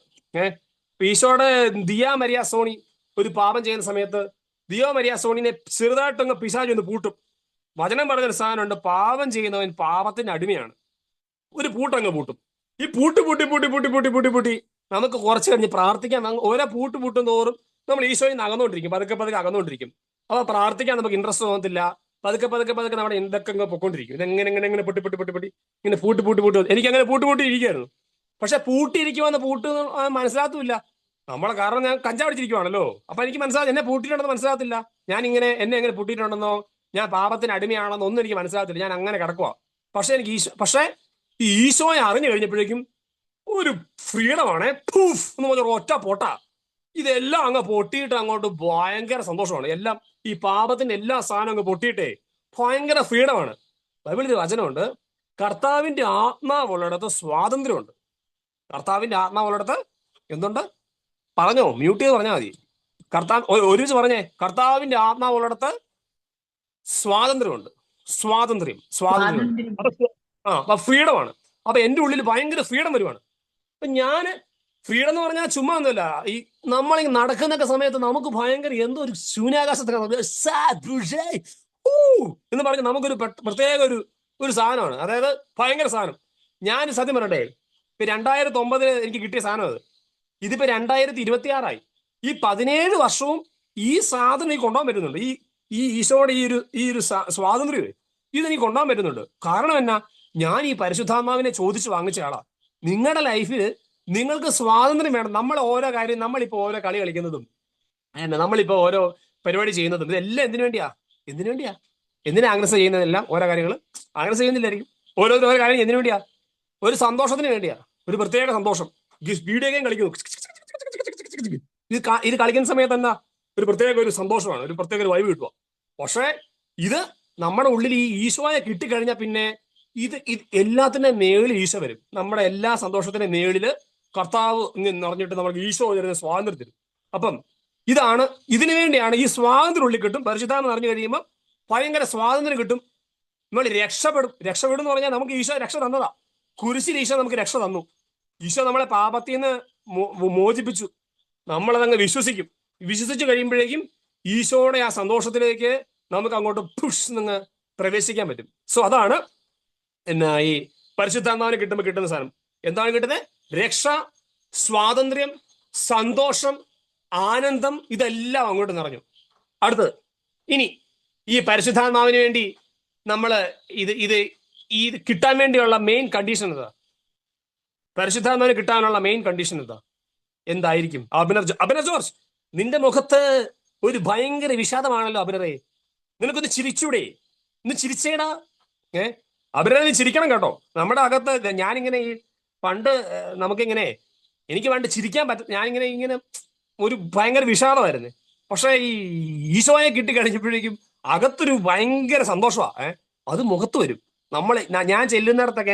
ഈശോയുടെ ദിയാ മരിയ സോണി ഒരു പാപം ചെയ്യുന്ന സമയത്ത് ദിയോ മരിയ സോണിനെ ചെറുതായിട്ടങ്ങ് പിശാച് ഒന്ന് പൂട്ടും. വചനം പറഞ്ഞൊരു സാധനമുണ്ട്, പാപം ചെയ്യുന്നവൻ പാപത്തിന്റെ അടിമയാണ്. ഒരു പൂട്ടങ്ങ് പൂട്ടും. ഈ പൂട്ടി പൂട്ടി പൂട്ടി പൂട്ടി പൂട്ടി പൂട്ടി പൂട്ടി നമുക്ക് കുറച്ച് കഴിഞ്ഞ് പ്രാർത്ഥിക്കാൻ ഓരോ പൂട്ടും തോറും നമ്മൾ ഈശോയിൽ നിന്ന് അകന്നുകൊണ്ടിരിക്കും, പതുക്കെ പതുക്കെ അകന്നുകൊണ്ടിരിക്കും. അപ്പൊ പ്രാർത്ഥിക്കാൻ നമുക്ക് ഇൻട്രസ്റ്റ് തോന്നത്തില്ല. പതുക്കെ പതുക്കെ പതുക്കെ നമ്മുടെ എന്തൊക്കെ അങ്ങ് പൊക്കോണ്ടിരിക്കും. ഇതെങ്ങനെ പൊട്ടി പൊട്ടി പൊട്ടി പൊട്ടി ഇങ്ങനെ പൂട്ടി എനിക്ക് അങ്ങനെ പൂട്ടി ഇരിക്കുമായിരുന്നു. പക്ഷെ പൂട്ടിയിരിക്കുമെന്ന് മനസ്സിലാകത്തുമില്ല നമ്മളെ. കാരണം ഞാൻ കഞ്ചാവടിച്ചിരിക്കുവാണല്ലോ. അപ്പൊ എനിക്ക് എന്നെ പൂട്ടിയിട്ടുണ്ടെന്ന് മനസ്സിലാകത്തില്ല. എന്നെ എങ്ങനെ പൂട്ടിയിട്ടുണ്ടെന്നോ ഞാൻ പാപത്തിന് അടിമയാണെന്നോ ഒന്നും എനിക്ക് മനസ്സിലാകത്തില്ല. ഞാൻ അങ്ങനെ കിടക്കുക. പക്ഷെ ഈ ഈശോയെ അറിഞ്ഞു കഴിഞ്ഞപ്പോഴേക്കും ഒരു ഫ്രീഡമാണ്. പൂഫ് എന്ന് പറഞ്ഞ ഒറ്റ പൊട്ട ഇതെല്ലാം അങ്ങ് പൊട്ടിയിട്ട് അങ്ങോട്ട് ഭയങ്കര സന്തോഷമാണ്. എല്ലാം ഈ പാപത്തിന്റെ എല്ലാ സാധനവും അങ്ങ് പൊട്ടിയിട്ടേ ഭയങ്കര ഫ്രീഡമാണ്. ബൈബിളിൽ ഒരു വചനമുണ്ട്, കർത്താവിന്റെ ആത്മാവുള്ളിടത്ത് സ്വാതന്ത്ര്യമുണ്ട്. കർത്താവിന്റെ ആത്മാവുള്ളിടത്ത് എന്തുണ്ട്? പറഞ്ഞോ, മ്യൂട്ട് ചെയ്ത് പറഞ്ഞാൽ മതി. ഒരുമിച്ച് പറഞ്ഞേ, കർത്താവിന്റെ ആത്മാവുള്ളിടത്ത് സ്വാതന്ത്ര്യമുണ്ട്. സ്വാതന്ത്ര്യം. അപ്പൊ ഫ്രീഡമാണ്. അപ്പൊ എന്റെ ഉള്ളിൽ ഭയങ്കര ഫ്രീഡം വരുവാണ്. അപ്പൊ ഞാന് ഫ്രീഡം എന്ന് പറഞ്ഞാൽ ചുമ്മാ ഒന്നുമല്ല. ഈ നമ്മളീ നടക്കുന്നൊക്കെ സമയത്ത് നമുക്ക് ഭയങ്കര എന്തോ ഒരു ശൂന്യാകാശത്തൊക്കെ എന്ന് പറഞ്ഞ് നമുക്കൊരു പ്രത്യേക ഒരു സാധനമാണ്. അതായത് ഭയങ്കര സാധനം. ഞാൻ സത്യം പറയട്ടെ, ഇപ്പൊ 2009 എനിക്ക് കിട്ടിയ സാധനം അത്. ഇതിപ്പോ 2026 ഈ 17 വർഷവും ഈ സാധനം എനിക്ക് കൊണ്ടുപോകാൻ പറ്റുന്നുണ്ട്. ഈ ഈശോയുടെ ഈ ഒരു സ്വാതന്ത്ര്യം ഇതെനിക്ക് കൊണ്ടുപോകാൻ പറ്റുന്നുണ്ട്. കാരണം എന്നാ, ഞാൻ ഈ പരിശുദ്ധാത്മാവിനെ ചോദിച്ചു വാങ്ങിച്ച ആളാ. നിങ്ങളുടെ ലൈഫിൽ നിങ്ങൾക്ക് സ്വാതന്ത്ര്യം വേണം. നമ്മൾ ഓരോ കാര്യം, നമ്മളിപ്പോ ഓരോ കളി കളിക്കുന്നതും നമ്മളിപ്പോ ഓരോ പരിപാടി ചെയ്യുന്നതും ഇതെല്ലാം എന്തിനു വേണ്ടിയാ? എന്തിനാ ആഗ്രസ് ചെയ്യുന്നതെല്ലാം? ഓരോ കാര്യങ്ങൾ ആഗ്രസ് ചെയ്യുന്നില്ലായിരിക്കും. ഓരോ കാര്യം എന്തിനു വേണ്ടിയാ? ഒരു സന്തോഷത്തിന് വേണ്ടിയാ. ഒരു പ്രത്യേക സന്തോഷം. വീഡിയോ ഗെയിം കളിക്കുന്നു, ഇത് കളിക്കുന്ന സമയത്ത് എന്താ ഒരു പ്രത്യേക ഒരു സന്തോഷമാണ്, ഒരു പ്രത്യേക ഒരു വൈബ് കിട്ടുക. പക്ഷേ ഇത് നമ്മുടെ ഉള്ളിൽ ഈ ഈശോയെ കിട്ടിക്കഴിഞ്ഞാൽ പിന്നെ ഇത് എല്ലാത്തിന്റെ മേളിൽ ഈശോ വരും. നമ്മുടെ എല്ലാ സന്തോഷത്തിന്റെ മേളില് കർത്താവ് നിറഞ്ഞിട്ട് നമുക്ക് ഈശോ തരുന്ന സ്വാതന്ത്ര്യം തരും. അപ്പം ഇതിനു വേണ്ടിയാണ് ഈ സ്വാതന്ത്ര്യം ഉള്ളിൽ കിട്ടും. പരിശുദ്ധാത്മ നിറഞ്ഞു കഴിയുമ്പോൾ ഭയങ്കര സ്വാതന്ത്ര്യം കിട്ടും. നമ്മൾ രക്ഷപ്പെടും എന്ന് പറഞ്ഞാൽ നമുക്ക് ഈശോ രക്ഷ തന്നതാ. കുരിശിൽ ഈശോ നമുക്ക് രക്ഷ തന്നു. ഈശോ നമ്മളെ പാപത്തിൽ നിന്ന് മോചിപ്പിച്ചു. നമ്മളതങ്ങ് വിശ്വസിച്ചു കഴിയുമ്പോഴേക്കും ഈശോയുടെ ആ സന്തോഷത്തിലേക്ക് നമുക്ക് അങ്ങോട്ട് നിന്ന് പ്രവേശിക്കാൻ പറ്റും. സോ അതാണ് ഈ പരിശുദ്ധാത്മാവിനെ കിട്ടുമ്പോൾ കിട്ടുന്ന സാധനം. എന്താണ് കിട്ടുന്നത്? രക്ഷ, സ്വാതന്ത്ര്യം, സന്തോഷം, ആനന്ദം, ഇതെല്ലാം അങ്ങോട്ട് നിറഞ്ഞു. അടുത്തത്, ഇനി ഈ പരിശുദ്ധാത്മാവിന് വേണ്ടി നമ്മൾ ഇത് കിട്ടാൻ വേണ്ടിയുള്ള മെയിൻ കണ്ടീഷൻ എന്താ? പരിശുദ്ധാത്മാവിന് കിട്ടാനുള്ള മെയിൻ കണ്ടീഷൻ എന്തായിരിക്കും? അഭിനവ് ജോർജ്, നിന്റെ മുഖത്ത് ഒരു ഭയങ്കര വിഷാദമാണല്ലോ അഭിനവേ. നിനക്കൊന്ന് ചിരിച്ചൂടെ? ഒന്ന് ചിരിച്ചേടാ. അഭിനവ് ചിരിക്കണം കേട്ടോ. നമ്മുടെ അകത്ത് ഞാനിങ്ങനെ ഈ പണ്ട് നമുക്കിങ്ങനെ എനിക്ക് പണ്ട് ചിരിക്കാൻ ഞാനിങ്ങനെ ഒരു ഭയങ്കര വിഷാദമായിരുന്നു. പക്ഷെ ഈ ഈശോയെ കിട്ടിക്കഴിഞ്ഞപ്പോഴേക്കും അകത്തൊരു ഭയങ്കര സന്തോഷമാണ്. അത് മുഖത്ത് വരും. ഞാൻ ചെല്ലുന്നിടത്തൊക്കെ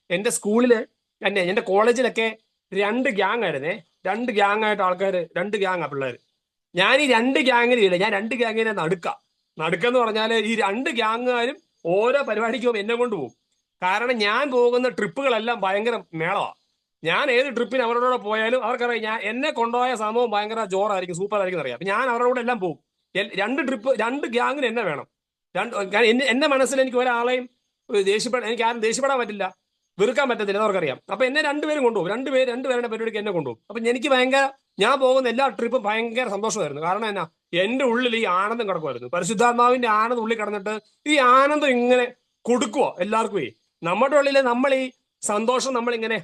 എൻ്റെ സ്കൂളില് എൻ്റെ കോളേജിലൊക്കെ 2 ഗ്യാങ് ആയിരുന്നേ. 2 ഗ്യാങ് ആയിട്ട് ആൾക്കാർ, 2 ഗ്യാങ്ങാ പിള്ളേർ. ഞാൻ ഈ 2 ഗ്യാങ്ങിലില്ല, ഞാൻ 2 ഗ്യാങ്ങിനെ നടുക്കെന്ന് പറഞ്ഞാൽ ഈ 2 ഗ്യാങ്ങുകാരും ഓരോ പരിപാടിക്ക് പോകുമ്പോൾ എന്നെ കൊണ്ട് പോകും. കാരണം ഞാൻ പോകുന്ന ട്രിപ്പുകളെല്ലാം ഭയങ്കര മേളമാണ്. ഞാൻ ഏത് ട്രിപ്പിന് അവരോട് പോയാലും അവർക്കറിയാം എന്നെ കൊണ്ടുപോയ സംഭവം ഭയങ്കര ജോറായിരിക്കും, സൂപ്പർ ആയിരിക്കും അറിയാം. അപ്പൊ ഞാൻ അവരുടെ കൂടെ എല്ലാം പോകും. രണ്ട് ട്രിപ്പ്, രണ്ട് ഗ്യാങ്ങിന് എന്നെ വേണം. എന്റെ മനസ്സിൽ എനിക്ക് ഒരാളെയും എനിക്ക് ആരും ദേഷ്യപ്പെടാൻ പറ്റില്ല, വെറുക്കാൻ പറ്റത്തില്ല, അവർക്കറിയാം. അപ്പൊ എന്നെ രണ്ടുപേരും കൊണ്ടുപോകും, രണ്ടുപേരുടെ പരിപാടിക്ക് എന്നെ കൊണ്ടുപോകും. അപ്പൊ എനിക്ക് ഞാൻ പോകുന്ന എല്ലാ ട്രിപ്പും ഭയങ്കര സന്തോഷമായിരുന്നു. കാരണം എന്നാ, എന്റെ ഉള്ളിൽ ഈ ആനന്ദം കിടക്കുമായിരുന്നു. പരിശുദ്ധാത്മാവിന്റെ ആനന്ദം ഉള്ളിൽ കിടന്നിട്ട് ഈ ആനന്ദം ഇങ്ങനെ കൊടുക്കുക എല്ലാവർക്കും. നമ്മുടെ ഉള്ളിൽ നമ്മൾ ഈ സന്തോഷം നമ്മളിങ്ങനെ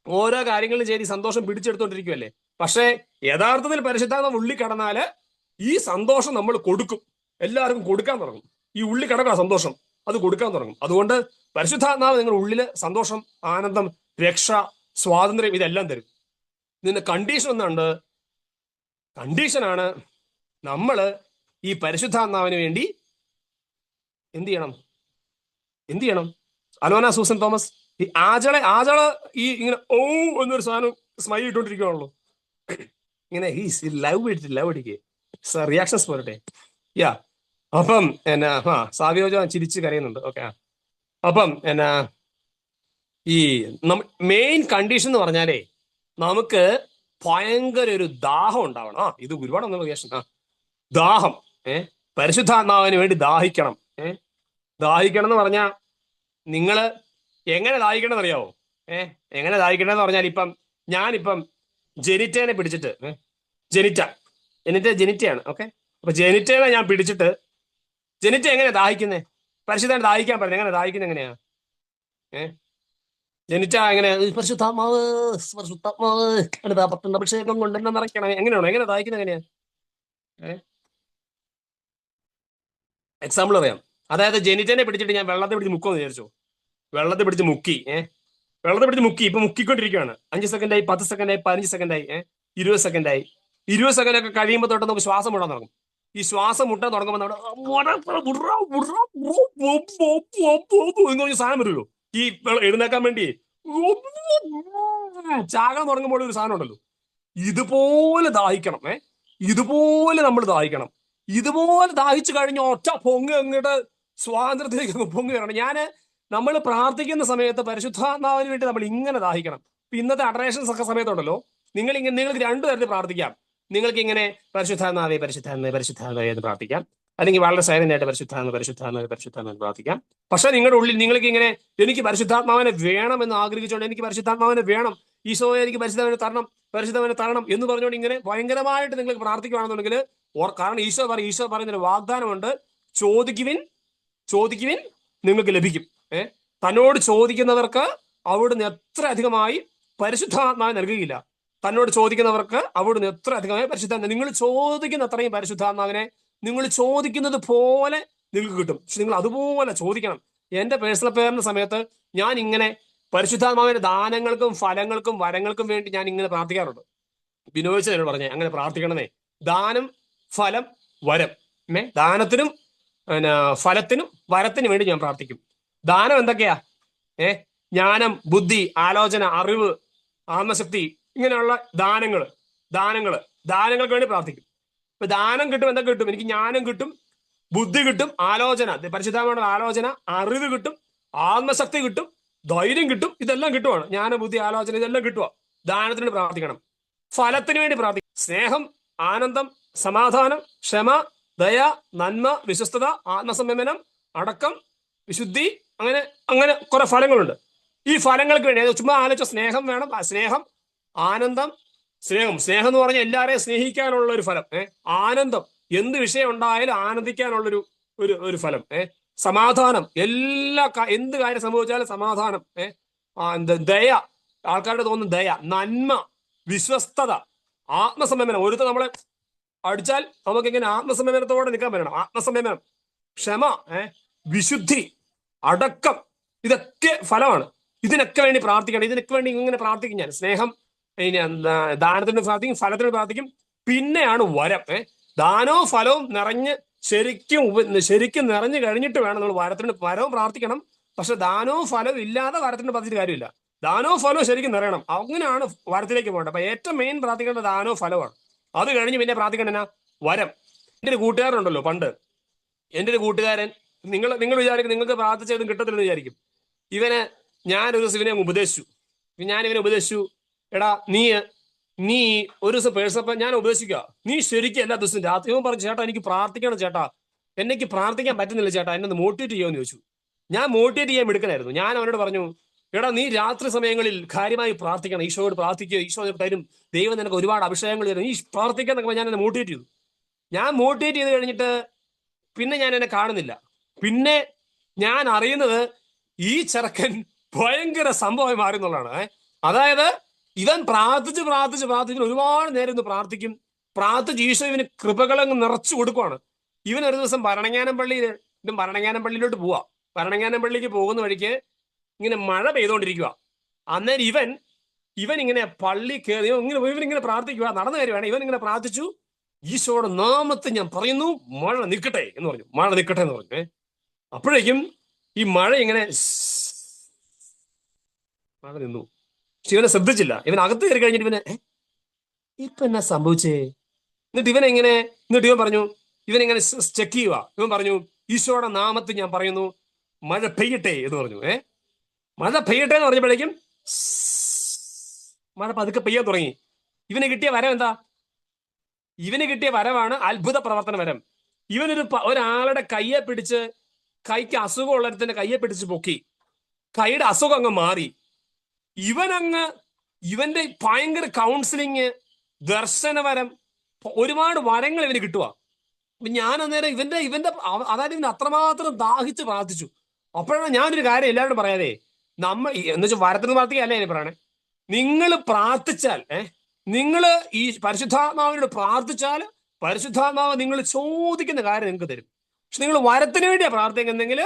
ഓരോ കാര്യങ്ങളും ചെയ്ത് സന്തോഷം പിടിച്ചെടുത്തോണ്ടിരിക്കുവല്ലേ. പക്ഷേ യഥാർത്ഥത്തിൽ പരിശുദ്ധാത്മ ഉള്ളിൽ കിടന്നാല് ഈ സന്തോഷം നമ്മൾ കൊടുക്കും, എല്ലാവർക്കും കൊടുക്കാൻ തുടങ്ങും. ഈ ഉള്ളിൽ കിടക്കുക സന്തോഷം, അത് കൊടുക്കാൻ തുടങ്ങും. അതുകൊണ്ട് പരിശുദ്ധാത്മാവ് നിങ്ങളുടെ ഉള്ളില് സന്തോഷം, ആനന്ദം, രക്ഷ, സ്വാതന്ത്ര്യം ഇതെല്ലാം തരും. ഇതിന്റെ കണ്ടീഷൻ ഒന്നുണ്ട്. കണ്ടീഷനാണ് നമ്മള് ഈ പരിശുദ്ധാത്മാവിന് വേണ്ടി എന്ത് ചെയ്യണം? അലോന സൂസൻ തോമസ്, ഈ ആജള ഈ ഇങ്ങനെ ഓ എന്നൊരു സാധനം സ്മൈൽ ഇട്ടോണ്ടിരിക്കുകയാണല്ലോ, ഇങ്ങനെ ലവ് അടിക്കുക, റിയാക്ഷൻസ് പോരട്ടെ. യാ, അപ്പം എന്നാ സാവിയോജ ചിരിച്ച് കരയുന്നുണ്ട്. ഓക്കെ. അപ്പം എന്നാ ഈ മെയിൻ കണ്ടീഷൻ എന്ന് പറഞ്ഞാലേ നമുക്ക് ഭയങ്കര ഒരു ദാഹം ഉണ്ടാവണം. ഇത് ഒരുപാട് റിയാക്ഷൻ. ദാഹം, പരിശുദ്ധാത്മാവിന് വേണ്ടി ദാഹിക്കണം. ദാഹിക്കണം എന്ന് പറഞ്ഞാൽ നിങ്ങള് എങ്ങനെ ദാഹിക്കണം അറിയാവോ? എങ്ങനെ ദാഹിക്കണമെന്ന് പറഞ്ഞാൽ ഞാനിപ്പം ജെനിറ്റേനെ പിടിച്ചിട്ട്, ജെനിറ്റയാണ്. ഓക്കെ. അപ്പൊ ജെനിറ്റേനെ ഞാൻ പിടിച്ചിട്ട്, ജെനിറ്റ എങ്ങനെ ദാഹിക്കുന്നേ? പരിശുദ്ധാൻ ദാഹിക്കാൻ പറഞ്ഞു. എങ്ങനെ ദാഹിക്കുന്നത്? എങ്ങനെയാ? ജനിച്ച എങ്ങനെ? പരിശുദ്ധാത്മാവ് അഭിഷേകം കൊണ്ട് എന്നെ നിറയ്ക്കണം. എങ്ങനെയാണോ? എങ്ങനെ ദാഹിക്കുന്നത്? എങ്ങനെയാ? എക്സാമ്പിൾ അറിയാം. അതായത് ജനിറ്റനെ പിടിച്ചിട്ട് ഞാൻ വെള്ളത്തെ പിടിച്ച് മുക്കുമെന്ന് വിചാരിച്ചു. വെള്ളത്തെ പിടിച്ച് മുക്കി, ഇപ്പൊ മുക്കിക്കൊണ്ടിരിക്കുകയാണ്. 5 സെക്കൻഡായി, 10 സെക്കൻഡായി, 15 സെക്കൻഡായി, 20 സെക്കൻഡായി. 20 സെക്കൻഡ് ഒക്കെ കഴിയുമ്പോൾ തൊട്ട് നമുക്ക് ശ്വാസം മുട്ടാൻ തുടങ്ങും. ഈ ശ്വാസം മുട്ടാൻ തുടങ്ങുമ്പോൾ നമ്മുടെ സാധനം വരുമല്ലോ, ഈ എഴുന്നേക്കാൻ വേണ്ടി ചാകാൻ തുടങ്ങുമ്പോൾ ഒരു സാധനം ഉണ്ടല്ലോ, ഇതുപോലെ ദാഹിക്കണം. ഇതുപോലെ നമ്മൾ ദാഹിക്കണം. ഇതുപോലെ ദാഹിച്ചു കഴിഞ്ഞ ഒറ്റ പൊങ്ങ് അങ്ങോട്ട് സ്വാതന്ത്ര്യത്തിലേക്ക് പൊങ്ങി വരണം. നമ്മൾ പ്രാർത്ഥിക്കുന്ന സമയത്ത് പരിശുദ്ധാത്മാവിന് വേണ്ടി നമ്മൾ ഇങ്ങനെ ദാഹിക്കണം. ഇന്നത്തെ അഡറേഷൻസ് ഒക്കെ സമയത്തുണ്ടല്ലോ, നിങ്ങൾക്ക് രണ്ടു തരത്തിൽ പ്രാർത്ഥിക്കാം. നിങ്ങൾക്ക് ഇങ്ങനെ പരിശുദ്ധാത്മാവേ എന്ന് പ്രാർത്ഥിക്കാം, അല്ലെങ്കിൽ വളരെ സൈലന്റ് ആയിട്ട് പരിശുദ്ധാത്മാവെ പ്രാർത്ഥിക്കാം. പക്ഷെ നിങ്ങളുടെ ഉള്ളിൽ നിങ്ങൾക്ക് ഇങ്ങനെ എനിക്ക് പരിശുദ്ധാത്മാവിനെ വേണം എന്ന് ആഗ്രഹിച്ചുകൊണ്ട്, എനിക്ക് പരിശുദ്ധാത്മാവിനെ വേണം, ഈശോയെ എനിക്ക് പരിശുദ്ധാത്മാവിനെ തരണം എന്ന് പറഞ്ഞുകൊണ്ട് ഇങ്ങനെ ഭയങ്കരമായിട്ട് നിങ്ങൾക്ക് പ്രാർത്ഥിക്കുകയാണെന്നുണ്ടെങ്കിൽ, കാരണം ഈശോ പറയുന്നൊരു വാഗ്ദാനമുണ്ട്, ചോദിക്കുവിൻ നിങ്ങൾക്ക് ലഭിക്കും. തന്നോട് ചോദിക്കുന്നവർക്ക് അവിടുന്ന് എത്ര അധികമായി പരിശുദ്ധാത്മാവ് നൽകുകയില്ല. തന്നോട് ചോദിക്കുന്നവർക്ക് അവിടുന്ന് എത്ര അധികമായി പരിശുദ്ധാത്മാവ്, നിങ്ങൾ ചോദിക്കുന്ന അത്രയും പരിശുദ്ധാത്മാവിനെ നിങ്ങൾ ചോദിക്കുന്നത് പോലെ നിങ്ങൾക്ക് കിട്ടും. പക്ഷെ നിങ്ങൾ അതുപോലെ ചോദിക്കണം. എന്റെ പേഴ്സണൽ പേരിന്റെ സമയത്ത് ഞാൻ ഇങ്ങനെ പരിശുദ്ധാത്മാവിന്റെ ദാനങ്ങൾക്കും ഫലങ്ങൾക്കും വരങ്ങൾക്കും വേണ്ടി ഞാൻ ഇങ്ങനെ പ്രാർത്ഥിക്കാറുണ്ട്. ബിനോയിച്ച് എന്നോട് പറഞ്ഞേ അങ്ങനെ പ്രാർത്ഥിക്കണമേ. ദാനം, ഫലം, വരം. ദാനത്തിനും ഫലത്തിനും വരത്തിനും വേണ്ടി ഞാൻ പ്രാർത്ഥിക്കും. ദാനം എന്തൊക്കെയാ? ജ്ഞാനം, ബുദ്ധി, ആലോചന, അറിവ്, ആത്മശക്തി, ഇങ്ങനെയുള്ള ദാനങ്ങൾക്ക് വേണ്ടി പ്രാർത്ഥിക്കും. ഇപ്പൊ ദാനം കിട്ടും, എന്തൊക്കെ കിട്ടും? എനിക്ക് ജ്ഞാനം കിട്ടും, ബുദ്ധി കിട്ടും, ആലോചന, പരിശുദ്ധമായ ആലോചന, അറിവ് കിട്ടും, ആത്മശക്തി കിട്ടും, ധൈര്യം കിട്ടും. ഇതെല്ലാം കിട്ടുവാണ്. ജ്ഞാന, ബുദ്ധി, ആലോചന ഇതെല്ലാം കിട്ടുക. ദാനത്തിന് വേണ്ടി പ്രാർത്ഥിക്കണം. ഫലത്തിന് വേണ്ടി പ്രാർത്ഥിക്കണം. സ്നേഹം, ആനന്ദം, സമാധാനം, ക്ഷമ, ദയ, നന്മ, വിശ്വസ്തത, ആത്മസംയമനം, അടക്കം, വിശുദ്ധി, അങ്ങനെ കുറെ ഫലങ്ങളുണ്ട്. ഈ ഫലങ്ങൾക്ക് വേണ്ടി ചുമ്മാ ആലോചിച്ച സ്നേഹം വേണം. സ്നേഹം, ആനന്ദം, സ്നേഹം എന്ന് പറഞ്ഞാൽ എല്ലാവരെയും സ്നേഹിക്കാനുള്ള ഒരു ഫലം. ആനന്ദം, എന്ത് വിഷയം ഉണ്ടായാലും ആനന്ദിക്കാനുള്ളൊരു ഒരു ഫലം. സമാധാനം, എന്ത് കാര്യം സംഭവിച്ചാലും സമാധാനം. ദയ, ആൾക്കാരുടെ തോന്നുന്ന ദയ, നന്മ, വിശ്വസ്തത, ആത്മസംയമനം. ഒരുത്തർ നമ്മളെ അടിച്ചാൽ നമുക്ക് ഇങ്ങനെ ആത്മസംയമനത്തോടെ നിൽക്കാൻ പറ്റണം. ആത്മസംയമനം, ക്ഷമ, വിശുദ്ധി, അടക്കം, ഇതൊക്കെ ഫലമാണ്. ഇതിനൊക്കെ വേണ്ടി പ്രാർത്ഥിക്കണം. ഇതിനൊക്കെ വേണ്ടി ഇങ്ങനെ പ്രാർത്ഥിക്കും ഞാൻ. സ്നേഹം, ദാനത്തിന് പ്രാർത്ഥിക്കും, ഫലത്തിന് പ്രാർത്ഥിക്കും. പിന്നെയാണ് വരം. ദാനവും ഫലവും ശരിക്കും നിറഞ്ഞു കഴിഞ്ഞിട്ട് വേണം നമ്മൾ വരവും പ്രാർത്ഥിക്കണം. പക്ഷെ ദാനവും ഫലവും ഇല്ലാതെ വരത്തിന് പ്രാർത്ഥിച്ചിട്ട് കാര്യമില്ല. ദാനവും ഫലവും ശരിക്കും നിറയണം. അങ്ങനെയാണ് വരത്തിലേക്ക് പോകേണ്ടത്. അപ്പൊ ഏറ്റവും മെയിൻ പ്രാർത്ഥിക്കേണ്ടത് ദാനവും ഫലമാണ്. അത് കഴിഞ്ഞ് പിന്നെ പ്രാർത്ഥിക്കേണ്ട വരം. എൻ്റെ ഒരു കൂട്ടുകാരുണ്ടല്ലോ, പണ്ട് എൻ്റെ ഒരു കൂട്ടുകാരൻ, നിങ്ങൾ വിചാരിക്കും നിങ്ങൾക്ക് പ്രാർത്ഥിച്ചതും കിട്ടത്തില്ലെന്ന് വിചാരിക്കും. ഞാനൊരു ദിവസം ഇവനെ ഉപദേശിച്ചു. എടാ, നീ നീ ഒരു ദിവസം പേഴ്സപ്പ ഞാൻ ഉപദേശിക്കുക, നീ ശരിക്കും എല്ലാ ദിവസവും രാത്രി ഇവൻ പറഞ്ഞു, ചേട്ടാ എനിക്ക് പ്രാർത്ഥിക്കണം ചേട്ടാ, എനിക്ക് പ്രാർത്ഥിക്കാൻ പറ്റുന്നില്ല ചേട്ടാ, എന്നെ ഒന്ന് മോട്ടിവേറ്റ് ചെയ്യുമെന്ന് ചോദിച്ചു. ഞാൻ മോട്ടിവേറ്റ് ചെയ്യാൻ എടുക്കണായിരുന്നു. ഞാൻ അവനോട് പറഞ്ഞു, എടാ നീ രാത്രി സമയങ്ങളിൽ കാര്യമായി പ്രാർത്ഥിക്കണം, ഈശോയോട് പ്രാർത്ഥിക്കുക, ഈശോ നിനക്ക് തരും, ദൈവം നിനക്ക് ഒരുപാട് അഭിഷേകങ്ങൾ തരും, നീ പ്രാർത്ഥിക്കാന്നൊക്കെ ഞാൻ എന്നെ മോട്ടിവേറ്റ് ചെയ്തു. ഞാൻ മോട്ടിവേറ്റ് ചെയ്ത് കഴിഞ്ഞിട്ട് പിന്നെ ഞാൻ എന്നെ കാണുന്നില്ല. പിന്നെ ഞാൻ അറിയുന്നത് ഈ ചെറുക്കൻ ഭയങ്കര സംഭവമായി മാറി എന്നുള്ളതാണ്. അതായത് ഇവൻ പ്രാർത്ഥിച്ച് പ്രാർത്ഥിച്ച് പ്രാർത്ഥിച്ച് ഒരുപാട് നേരം ഇന്ന് പ്രാർത്ഥിക്കും, പ്രാർത്ഥിച്ച് ഈശോ ഇവന് കൃപകളങ്ങ് നിറച്ചു കൊടുക്കുവാണ്. ഇവൻ ഒരു ദിവസം ഭരണങ്ങാനം പള്ളിയിലോട്ട് പോവാ. ഭരണങ്ങാനം പള്ളിക്ക് പോകുന്ന വഴിക്ക് ഇങ്ങനെ മഴ പെയ്തുകൊണ്ടിരിക്കുക. അന്നേരം ഇവൻ ഇങ്ങനെ പള്ളി കയറി ഇവനിങ്ങനെ പ്രാർത്ഥിക്കുക, നടന്നു കയറിയാണ്. ഇവൻ ഇങ്ങനെ പ്രാർത്ഥിച്ചു, ഈശോയുടെ നാമത്തെ ഞാൻ പറയുന്നു, മഴ നിൽക്കട്ടെ എന്ന് പറഞ്ഞു. മഴ നിൽക്കട്ടെ എന്ന് പറഞ്ഞു. അപ്പോഴേക്കും ഈ മഴ ഇങ്ങനെ മഴ നിന്നു. പക്ഷെ ഇവനെ ശ്രദ്ധിച്ചില്ല. ഇവൻ അകത്ത് കയറി കഴിഞ്ഞിട്ട് ഇവനെ ഇപ്പൊ എന്നാ സംഭവിച്ചേ? എന്നിട്ട് ഇവൻ പറഞ്ഞു, ഇവനിങ്ങനെ ചെക്ക് ചെയ്യുക. ഇവൻ പറഞ്ഞു, ഈശോയുടെ നാമത്തിൽ ഞാൻ പറയുന്നു, മഴ പെയ്യട്ടെ എന്ന് പറഞ്ഞു. മഴ പെയ്യട്ടെ എന്ന് പറഞ്ഞപ്പോഴേക്കും മഴ പതുക്കെ പെയ്യാൻ തുടങ്ങി. ഇവന് കിട്ടിയ വരം എന്താ? ഇവന് കിട്ടിയ വരവാണ് അത്ഭുത പ്രവർത്തന വരം. ഒരാളുടെ കയ്യെ പിടിച്ച്, കൈക്ക് അസുഖമുള്ളതിന്റെ കയ്യെ പിടിച്ച് പൊക്കി, കൈയുടെ അസുഖം അങ്ങ് മാറി. ഇവന്റെ ഭയങ്കര കൗൺസിലിങ്, ദർശനവരം, ഒരുപാട് വരങ്ങൾ ഇവന് കിട്ടുക. അപ്പൊ ഞാൻ അന്നേരം ഇവന്റെ അതായത് ഇവന് അത്രമാത്രം ദാഹിച്ച് പ്രാർത്ഥിച്ചു. അപ്പോഴാണ് ഞാനൊരു കാര്യം എല്ലാവരോടും പറയാതെ, എന്ന് വെച്ചാൽ വരത്തിന് പ്രാർത്ഥിക്കല്ലേ ഞാൻ പറയണേ, നിങ്ങൾ പ്രാർത്ഥിച്ചാൽ, നിങ്ങൾ ഈ പരിശുദ്ധാത്മാവിനോട് പ്രാർത്ഥിച്ചാൽ പരിശുദ്ധാത്മാവ് നിങ്ങൾ ചോദിക്കുന്ന കാര്യം നിങ്ങൾക്ക് തരും. പക്ഷെ നിങ്ങൾ വരത്തിന് വേണ്ടിയാ പ്രാർത്ഥിക്കുന്നെങ്കിൽ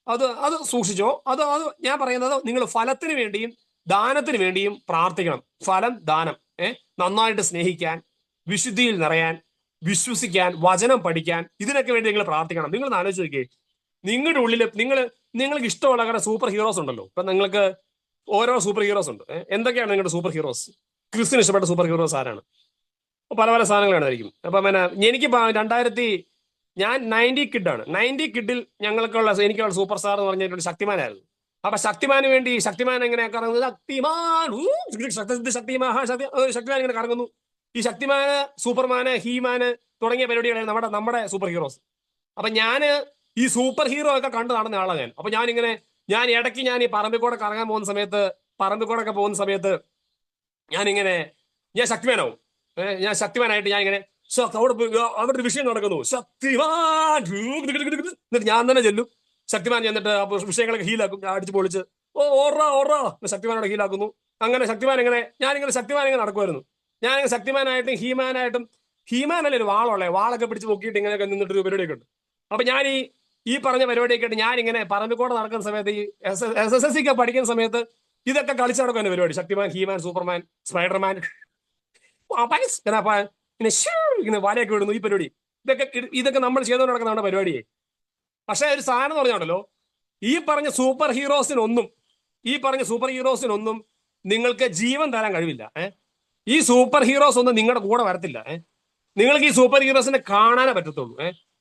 അത് സൂക്ഷിച്ചോ. അത് ഞാൻ പറയുന്നത്, നിങ്ങൾ ഫലത്തിന് വേണ്ടിയും ദാനത്തിന് വേണ്ടിയും പ്രാർത്ഥിക്കണം. ഫലം, ദാനം, നന്നായിട്ട് സ്നേഹിക്കാൻ, വിശുദ്ധിയിൽ നിറയാൻ, വിശ്വസിക്കാൻ, വചനം പഠിക്കാൻ, ഇതിനൊക്കെ വേണ്ടി നിങ്ങൾ പ്രാർത്ഥിക്കണം. നിങ്ങൾ ആലോചിച്ച് നോക്കിയേ, നിങ്ങളുടെ ഉള്ളിൽ നിങ്ങൾക്ക് ഇഷ്ടമുള്ള അങ്ങനെ സൂപ്പർ ഹീറോസ് ഉണ്ടല്ലോ. ഇപ്പൊ നിങ്ങൾക്ക് ഓരോ സൂപ്പർ ഹീറോസ് ഉണ്ട്. എന്തൊക്കെയാണ് നിങ്ങളുടെ സൂപ്പർ ഹീറോസ്? ക്രിസ്ത്യന് ഇഷ്ടപ്പെട്ട സൂപ്പർ ഹീറോസ് ആരാണ്? പല പല സാധനങ്ങളായിരിക്കും. അപ്പം എനിക്ക് ഞാൻ 90 കിഡാണ്. 90 കിഡിൽ എനിക്കുള്ള സൂപ്പർ സ്റ്റാർ എന്ന് പറഞ്ഞിട്ട് ശക്തിമാനായിരുന്നു. അപ്പൊ ശക്തിമാന് വേണ്ടി ശക്തിമാൻ എങ്ങനെ കറങ്ങുന്നത്? ശക്തിമാൻ ഇങ്ങനെ കറങ്ങുന്നു. ഈ ശക്തിമാന്, സൂപ്പർമാന്, ഹീമാന് തുടങ്ങിയ പരിപാടികളാണ് നമ്മുടെ സൂപ്പർ ഹീറോസ്. അപ്പൊ ഞാന് ഈ സൂപ്പർ ഹീറോ ഒക്കെ കണ്ടു നടന്ന ആളാണ് ഞാൻ. അപ്പൊ ഞാൻ ഇടയ്ക്ക് ഈ പറമ്പിക്കൂടെ കറങ്ങാൻ പോകുന്ന സമയത്ത്, പറമ്പിക്കൂടൊക്കെ പോകുന്ന സമയത്ത് ഞാൻ ശക്തിമാനാവും. ഞാൻ ശക്തിമാനായിട്ട് ഞാൻ ഇങ്ങനെ അവിടെ ഒരു വിഷയം നടക്കുന്നു, ശക്തിമാൻ, എന്നിട്ട് ഞാൻ തന്നെ ചെല്ലും. ശക്തിമാൻ ചെന്നിട്ട് ആ വിഷയങ്ങളൊക്കെ ഹീലാക്കും, അടിച്ചു പൊളിച്ച് ഓറാ ശക്തിമാനോട് ഹീലാക്കുന്നു. അങ്ങനെ ഞാനിങ്ങനെ ശക്തിമാൻ ഇങ്ങനെ നടക്കുമായിരുന്നു. ഞാനിങ്ങനെ ശക്തിമാനായിട്ടും ഹീമാനായിട്ടും, ഹീമാനല്ലേ ഒരു വാളൊക്കെ പിടിച്ച് പൊക്കിയിട്ട് ഇങ്ങനെയൊക്കെ നിന്നിട്ടൊരു പരിപാടിയൊക്കെ ഉണ്ട്. അപ്പൊ ഞാൻ ഈ പറഞ്ഞ പരിപാടിയൊക്കെ ആയിട്ട് ഞാനിങ്ങനെ പറമ്പിക്കൂടെ നടക്കുന്ന സമയത്ത്, ഈ SSLC ഒക്കെ പഠിക്കുന്ന സമയത്ത് ഇതൊക്കെ കളിച്ചു നടക്കുന്ന പരിപാടി. ശക്തിമാൻ, ഹീമാൻ, സൂപ്പർമാൻ, സ്പൈഡർമാൻ, ഇങ്ങനെ വലയൊക്കെ വിടുന്നു, ഈ പരിപാടി. ഇതൊക്കെ നമ്മൾ ചെയ്തുകൊണ്ട് നടക്കുന്ന നമ്മുടെ പരിപാടിയെ. പക്ഷെ ഒരു സാധനം എന്ന് പറഞ്ഞാണല്ലോ, ഈ പറഞ്ഞ സൂപ്പർ ഹീറോസിനൊന്നും നിങ്ങൾക്ക് ജീവൻ തരാൻ കഴിവില്ല. ഈ സൂപ്പർ ഹീറോസ് ഒന്നും നിങ്ങളുടെ കൂടെ വരത്തില്ല. നിങ്ങൾക്ക് ഈ സൂപ്പർ ഹീറോസിനെ കാണാനേ പറ്റത്തുള്ളൂ.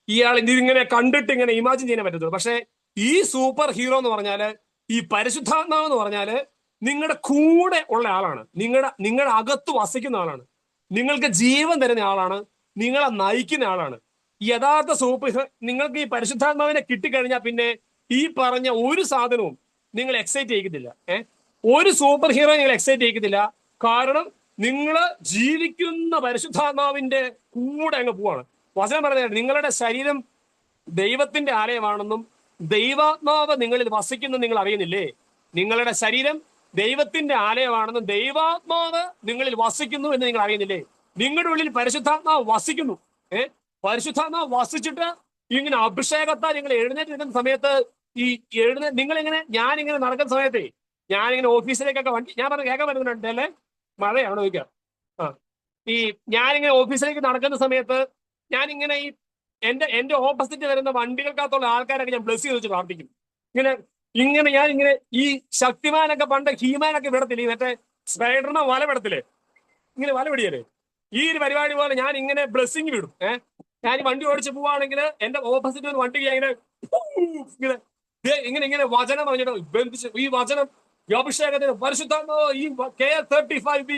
ഇയാൾ ഇതിങ്ങനെ കണ്ടിട്ട് ഇങ്ങനെ ഇമാജിൻ ചെയ്യാൻ പറ്റത്തുള്ളൂ. പക്ഷെ ഈ സൂപ്പർ ഹീറോ എന്ന് പറഞ്ഞാല്, ഈ പരിശുദ്ധാത്മാവ് എന്ന് പറഞ്ഞാല് നിങ്ങളുടെ കൂടെ ഉള്ള ആളാണ്, നിങ്ങളുടെ അകത്ത് വസിക്കുന്ന ആളാണ്, നിങ്ങൾക്ക് ജീവൻ തരുന്ന ആളാണ്, നിങ്ങളെ നയിക്കുന്ന ആളാണ്. യഥാർത്ഥ സൂപ്പർ നിങ്ങൾക്ക് ഈ പരിശുദ്ധാത്മാവിനെ കിട്ടിക്കഴിഞ്ഞാൽ പിന്നെ ഈ പറഞ്ഞ ഒരു സാധനവും നിങ്ങൾ എക്സൈറ്റ് ചെയ്യിക്കത്തില്ല. ഒരു സൂപ്പർ ഹീറോ നിങ്ങൾ എക്സൈറ്റ് ചെയ്യിക്കത്തില്ല. കാരണം നിങ്ങൾ ജീവിക്കുന്ന പരിശുദ്ധാത്മാവിന്റെ കൂടെ അങ്ങ് പോവാണ്. വചനം പറയുന്നത്, നിങ്ങളുടെ ശരീരം ദൈവത്തിന്റെ ആലയമാണെന്നും ദൈവാത്മാവ് നിങ്ങളിൽ വസിക്കുന്നു നിങ്ങൾ അറിയുന്നില്ലേ? നിങ്ങളുടെ ശരീരം ദൈവത്തിന്റെ ആലയമാണെന്നും ദൈവാത്മാവ് നിങ്ങളിൽ വസിക്കുന്നു എന്ന് നിങ്ങൾ അറിയുന്നില്ലേ? നിങ്ങളുടെ ഉള്ളിൽ പരിശുദ്ധാത്മാവ് വസിക്കുന്നു. പരിശുദ്ധാത്മാവ് വസിച്ചിട്ട് ഇങ്ങനെ അഭിഷേകത്താൽ നിങ്ങൾ എഴുന്നേറ്റ് നിൽക്കുന്ന സമയത്ത്, ഞാനിങ്ങനെ നടക്കുന്ന സമയത്തേ, ഞാനിങ്ങനെ ഓഫീസിലേക്കൊക്കെ ഞാൻ കേൾക്കാൻ പറ്റുന്നുണ്ടല്ലേ? മഴയാണ് ചോദിക്കാം. ഞാനിങ്ങനെ ഓഫീസിലേക്ക് നടക്കുന്ന സമയത്ത് ഞാനിങ്ങനെ എന്റെ ഓപ്പോസിറ്റ് വരുന്ന വണ്ടികൾക്കകത്തുള്ള ആൾക്കാരൊക്കെ ഞാൻ ബ്ലസ് ചെയ്ത് വെച്ച് പ്രാർത്ഥിക്കും. ഞാനിങ്ങനെ ഈ ശക്തിമാനൊക്കെ പണ്ട് ഹീമാനൊക്കെ വിടത്തില്ലേ, മറ്റേ സ്പൈഡറിനെ വല വിടത്തില്ലേ, ഇങ്ങനെ വല പിടിയല്ലേ, ഈ ഒരു പരിപാടി പോലെ ഞാൻ ഇങ്ങനെ ബ്ലെസ്സിങ് വിടും. ഞാൻ വണ്ടി ഓടിച്ച് പോവാണെങ്കിൽ എന്റെ ഓപ്പോസിറ്റ് ഒരു വണ്ടി ഇങ്ങനെ വചനം പറഞ്ഞിട്ട് ബന്ധിച്ച്, ഈ വചനം, ഈ അഭിഷേകത്തിന് പരിശുദ്ധാത്മാവ്, ഈ KL 35B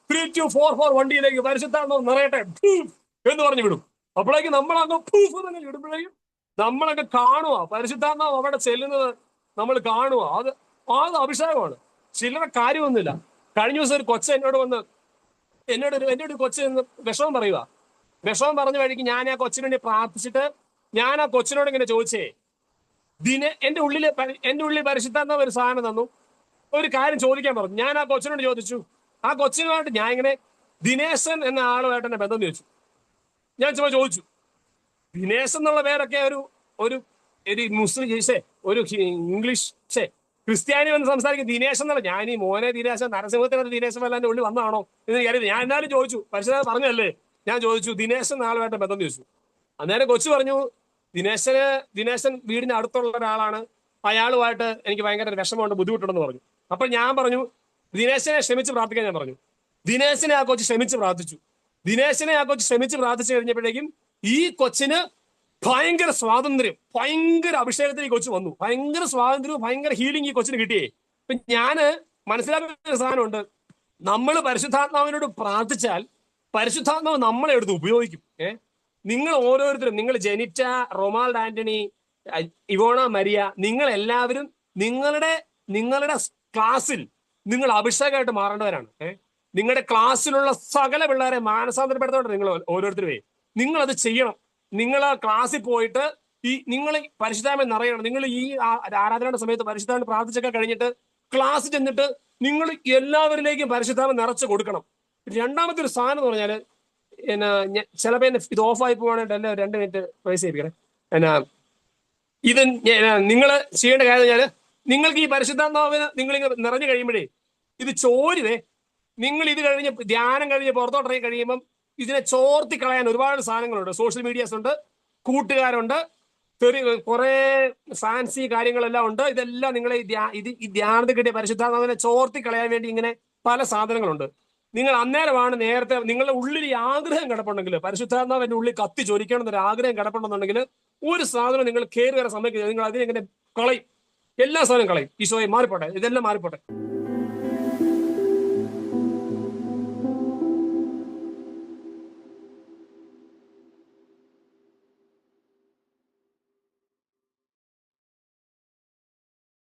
3-2-4-4 വണ്ടിയിലേക്ക് പരിശുദ്ധാത്മാവ് നിറയട്ടെ ഫൂഫ് എന്ന് പറഞ്ഞു വിടും. അപ്പോഴേക്ക് നമ്മളങ്ങ് ഫൂഫ് എന്നങ്ങനെ വിടുമ്പോഴേക്കും നമ്മളൊക്കെ കാണുക പരിശുദ്ധാത്മാവ് അവിടെ ചെല്ലുന്നത് നമ്മൾ കാണുക. അത് അഭിഷേകമാണ്, ചില്ലറ കാര്യമൊന്നുമില്ല. കഴിഞ്ഞ ദിവസം ഒരു കൊച്ച എന്നോട് വന്ന് എന്നോട് ഒരു കൊച്ചു വിഷമം പറയുക. വിഷമം പറഞ്ഞ വഴിക്ക് ഞാൻ ആ കൊച്ചിന് വേണ്ടി പ്രാർത്ഥിച്ചിട്ട് ഞാൻ ആ കൊച്ചിനോട് ഇങ്ങനെ ചോദിച്ചേ, എന്റെ ഉള്ളിൽ പരിശുദ്ധാത്മാവ് ഒരു സാധനം തന്നു, ഒരു കാര്യം ചോദിക്കാൻ പറഞ്ഞു. ഞാൻ ആ കൊച്ചിനോട് ചോദിച്ചു, ആ കൊച്ചിനുമായിട്ട് ഞാൻ ഇങ്ങനെ ദിനേശൻ എന്ന ആളുമായിട്ട് എന്നെ ബന്ധം ചോദിച്ചു. ഞാൻ ചുമ്മാ ചോദിച്ചു, ദിനേശൻ എന്നുള്ള പേരൊക്കെ ഒരു മുസ്ലിം ഒരു ഇംഗ്ലീഷ് ക്രിസ്ത്യാനി വന്ന് സംസാരിക്കും ദിനേശൻ എന്നല്ല. ഞാൻ ഈ മോനെ ദിനേശൻ നരസിംഹത്തിന് ദിനേശൻ വല്ല എൻ്റെ ഉള്ളിൽ വന്നാണോ എന്ന് എനിക്കറിയില്ല. ഞാൻ എന്നാലും ചോദിച്ചു, പരിശുദ്ധ പറഞ്ഞല്ലേ, ഞാൻ ചോദിച്ചു ദിനേശൻ ആളുമായിട്ട് ബന്ധം ചോദിച്ചു. അന്നേരം കൊച്ചു പറഞ്ഞു, ദിനേശൻ വീടിന് അടുത്തുള്ള ഒരാളാണ്, അയാളുമായിട്ട് എനിക്ക് ഭയങ്കര വിഷമമുണ്ട്, ബുദ്ധിമുട്ടുണ്ടെന്ന് പറഞ്ഞു. അപ്പൊ ഞാൻ പറഞ്ഞു, ദിനേശനെ ക്ഷമിച്ച് പ്രാർത്ഥിക്കാൻ ഞാൻ പറഞ്ഞു. ദിനേശനെ ആ കൊച്ചു ക്ഷമിച്ച് പ്രാർത്ഥിച്ചു. ദിനേശനെ ആ കൊച്ചു ക്ഷമിച്ച് പ്രാർത്ഥിച്ചു കഴിഞ്ഞപ്പോഴേക്കും ഈ കൊച്ചിന് ഭയങ്കര സ്വാതന്ത്ര്യം, ഭയങ്കര അഭിഷേകത്തിന് ഈ കൊച്ചു വന്നു. ഭയങ്കര സ്വാതന്ത്ര്യവും ഭയങ്കര ഹീലിംഗ് ഈ കൊച്ചിന് കിട്ടിയേ. ഇപ്പൊ ഞാന് മനസ്സിലാക്കുന്ന ഒരു സാധനമുണ്ട്, നമ്മൾ പരിശുദ്ധാത്മാവിനോട് പ്രാർത്ഥിച്ചാൽ പരിശുദ്ധാത്മാവ് നമ്മളെ എടുത്ത് ഉപയോഗിക്കും. നിങ്ങൾ ഓരോരുത്തരും, നിങ്ങൾ ജെനിറ്റ, റൊമാൾഡ് ആന്റണി, ഇവോണ മരിയ, നിങ്ങൾ എല്ലാവരും നിങ്ങളുടെ ക്ലാസ്സിൽ നിങ്ങൾ അഭിഷേകമായിട്ട് മാറേണ്ടവരാണ്. നിങ്ങളുടെ ക്ലാസ്സിലുള്ള സകല പിള്ളേരെ മാനസാന്തരപ്പെടുത്തോണ്ട് നിങ്ങൾ ഓരോരുത്തരുമേ നിങ്ങൾ അത് ചെയ്യണം. നിങ്ങൾ ആ ക്ലാസ്സിൽ പോയിട്ട് നിങ്ങൾ പരിശുദ്ധാത്മാവിൽ നിറയണം. നിങ്ങൾ ഈ ആരാധനയുടെ സമയത്ത് പരിശുദ്ധാത്മാവിനെ പ്രാർത്ഥിച്ചൊക്കെ കഴിഞ്ഞിട്ട് ക്ലാസ്സിൽ ചെന്നിട്ട് നിങ്ങൾ എല്ലാവരിലേക്കും പരിശുദ്ധാത്മാവിനെ നിറച്ച് കൊടുക്കണം. രണ്ടാമത്തെ ഒരു സാധനം എന്ന് പറഞ്ഞാൽ ചിലപ്പോൾ എന്നെ ഇത് ഓഫായി പോവാനായിട്ട് എല്ലാം 2 മിനിറ്റ് പ്രൈസ് ചെയ്യിപ്പിക്കണേ. ഇത് നിങ്ങൾ ചെയ്യേണ്ട കാര്യം പറഞ്ഞാൽ, നിങ്ങൾക്ക് ഈ പരിശുദ്ധാത്മാവിന് നിങ്ങളിങ്ങനെ നിറഞ്ഞു കഴിയുമ്പോഴേ ഇത് ചോരുവേ. നിങ്ങൾ ഇത് കഴിഞ്ഞ് ധ്യാനം കഴിഞ്ഞ് പുറത്തോട്ടിറങ്ങി കഴിയുമ്പം ഇതിനെ ചോർത്തി കളയാൻ ഒരുപാട് സാധനങ്ങളുണ്ട്. സോഷ്യൽ മീഡിയാസ് ഉണ്ട്, കൂട്ടുകാരുണ്ട്, കുറെ ഫാൻസി കാര്യങ്ങളെല്ലാം ഉണ്ട്. ഇതെല്ലാം നിങ്ങളെ ഈ ധ്യാനത്തിൽ കിട്ടിയ പരിശുദ്ധാത്മാവിനെ ചോർത്തി കളയാൻ വേണ്ടി ഇങ്ങനെ പല സാധനങ്ങളുണ്ട്. നിങ്ങൾ അന്നേരമാണ് നേരത്തെ നിങ്ങളുടെ ഉള്ളിൽ ഈ ആഗ്രഹം കിടപ്പുണ്ടെങ്കിൽ, പരിശുദ്ധാത്മാവിന്റെ ഉള്ളിൽ കത്തി ചൊരിക്കണം എന്നൊരു ആഗ്രഹം കിടപ്പുണ്ടെന്നുണ്ടെങ്കിൽ ഒരു സാധനം നിങ്ങൾ കയറി വരാൻ സമയത്ത് നിങ്ങൾ അതിനെങ്ങനെ കളയും, എല്ലാ സാധനവും കളയും. ഈശോയെ മാറിപ്പോട്ടെ, ഇതെല്ലാം മാറിപ്പോട്ടെ.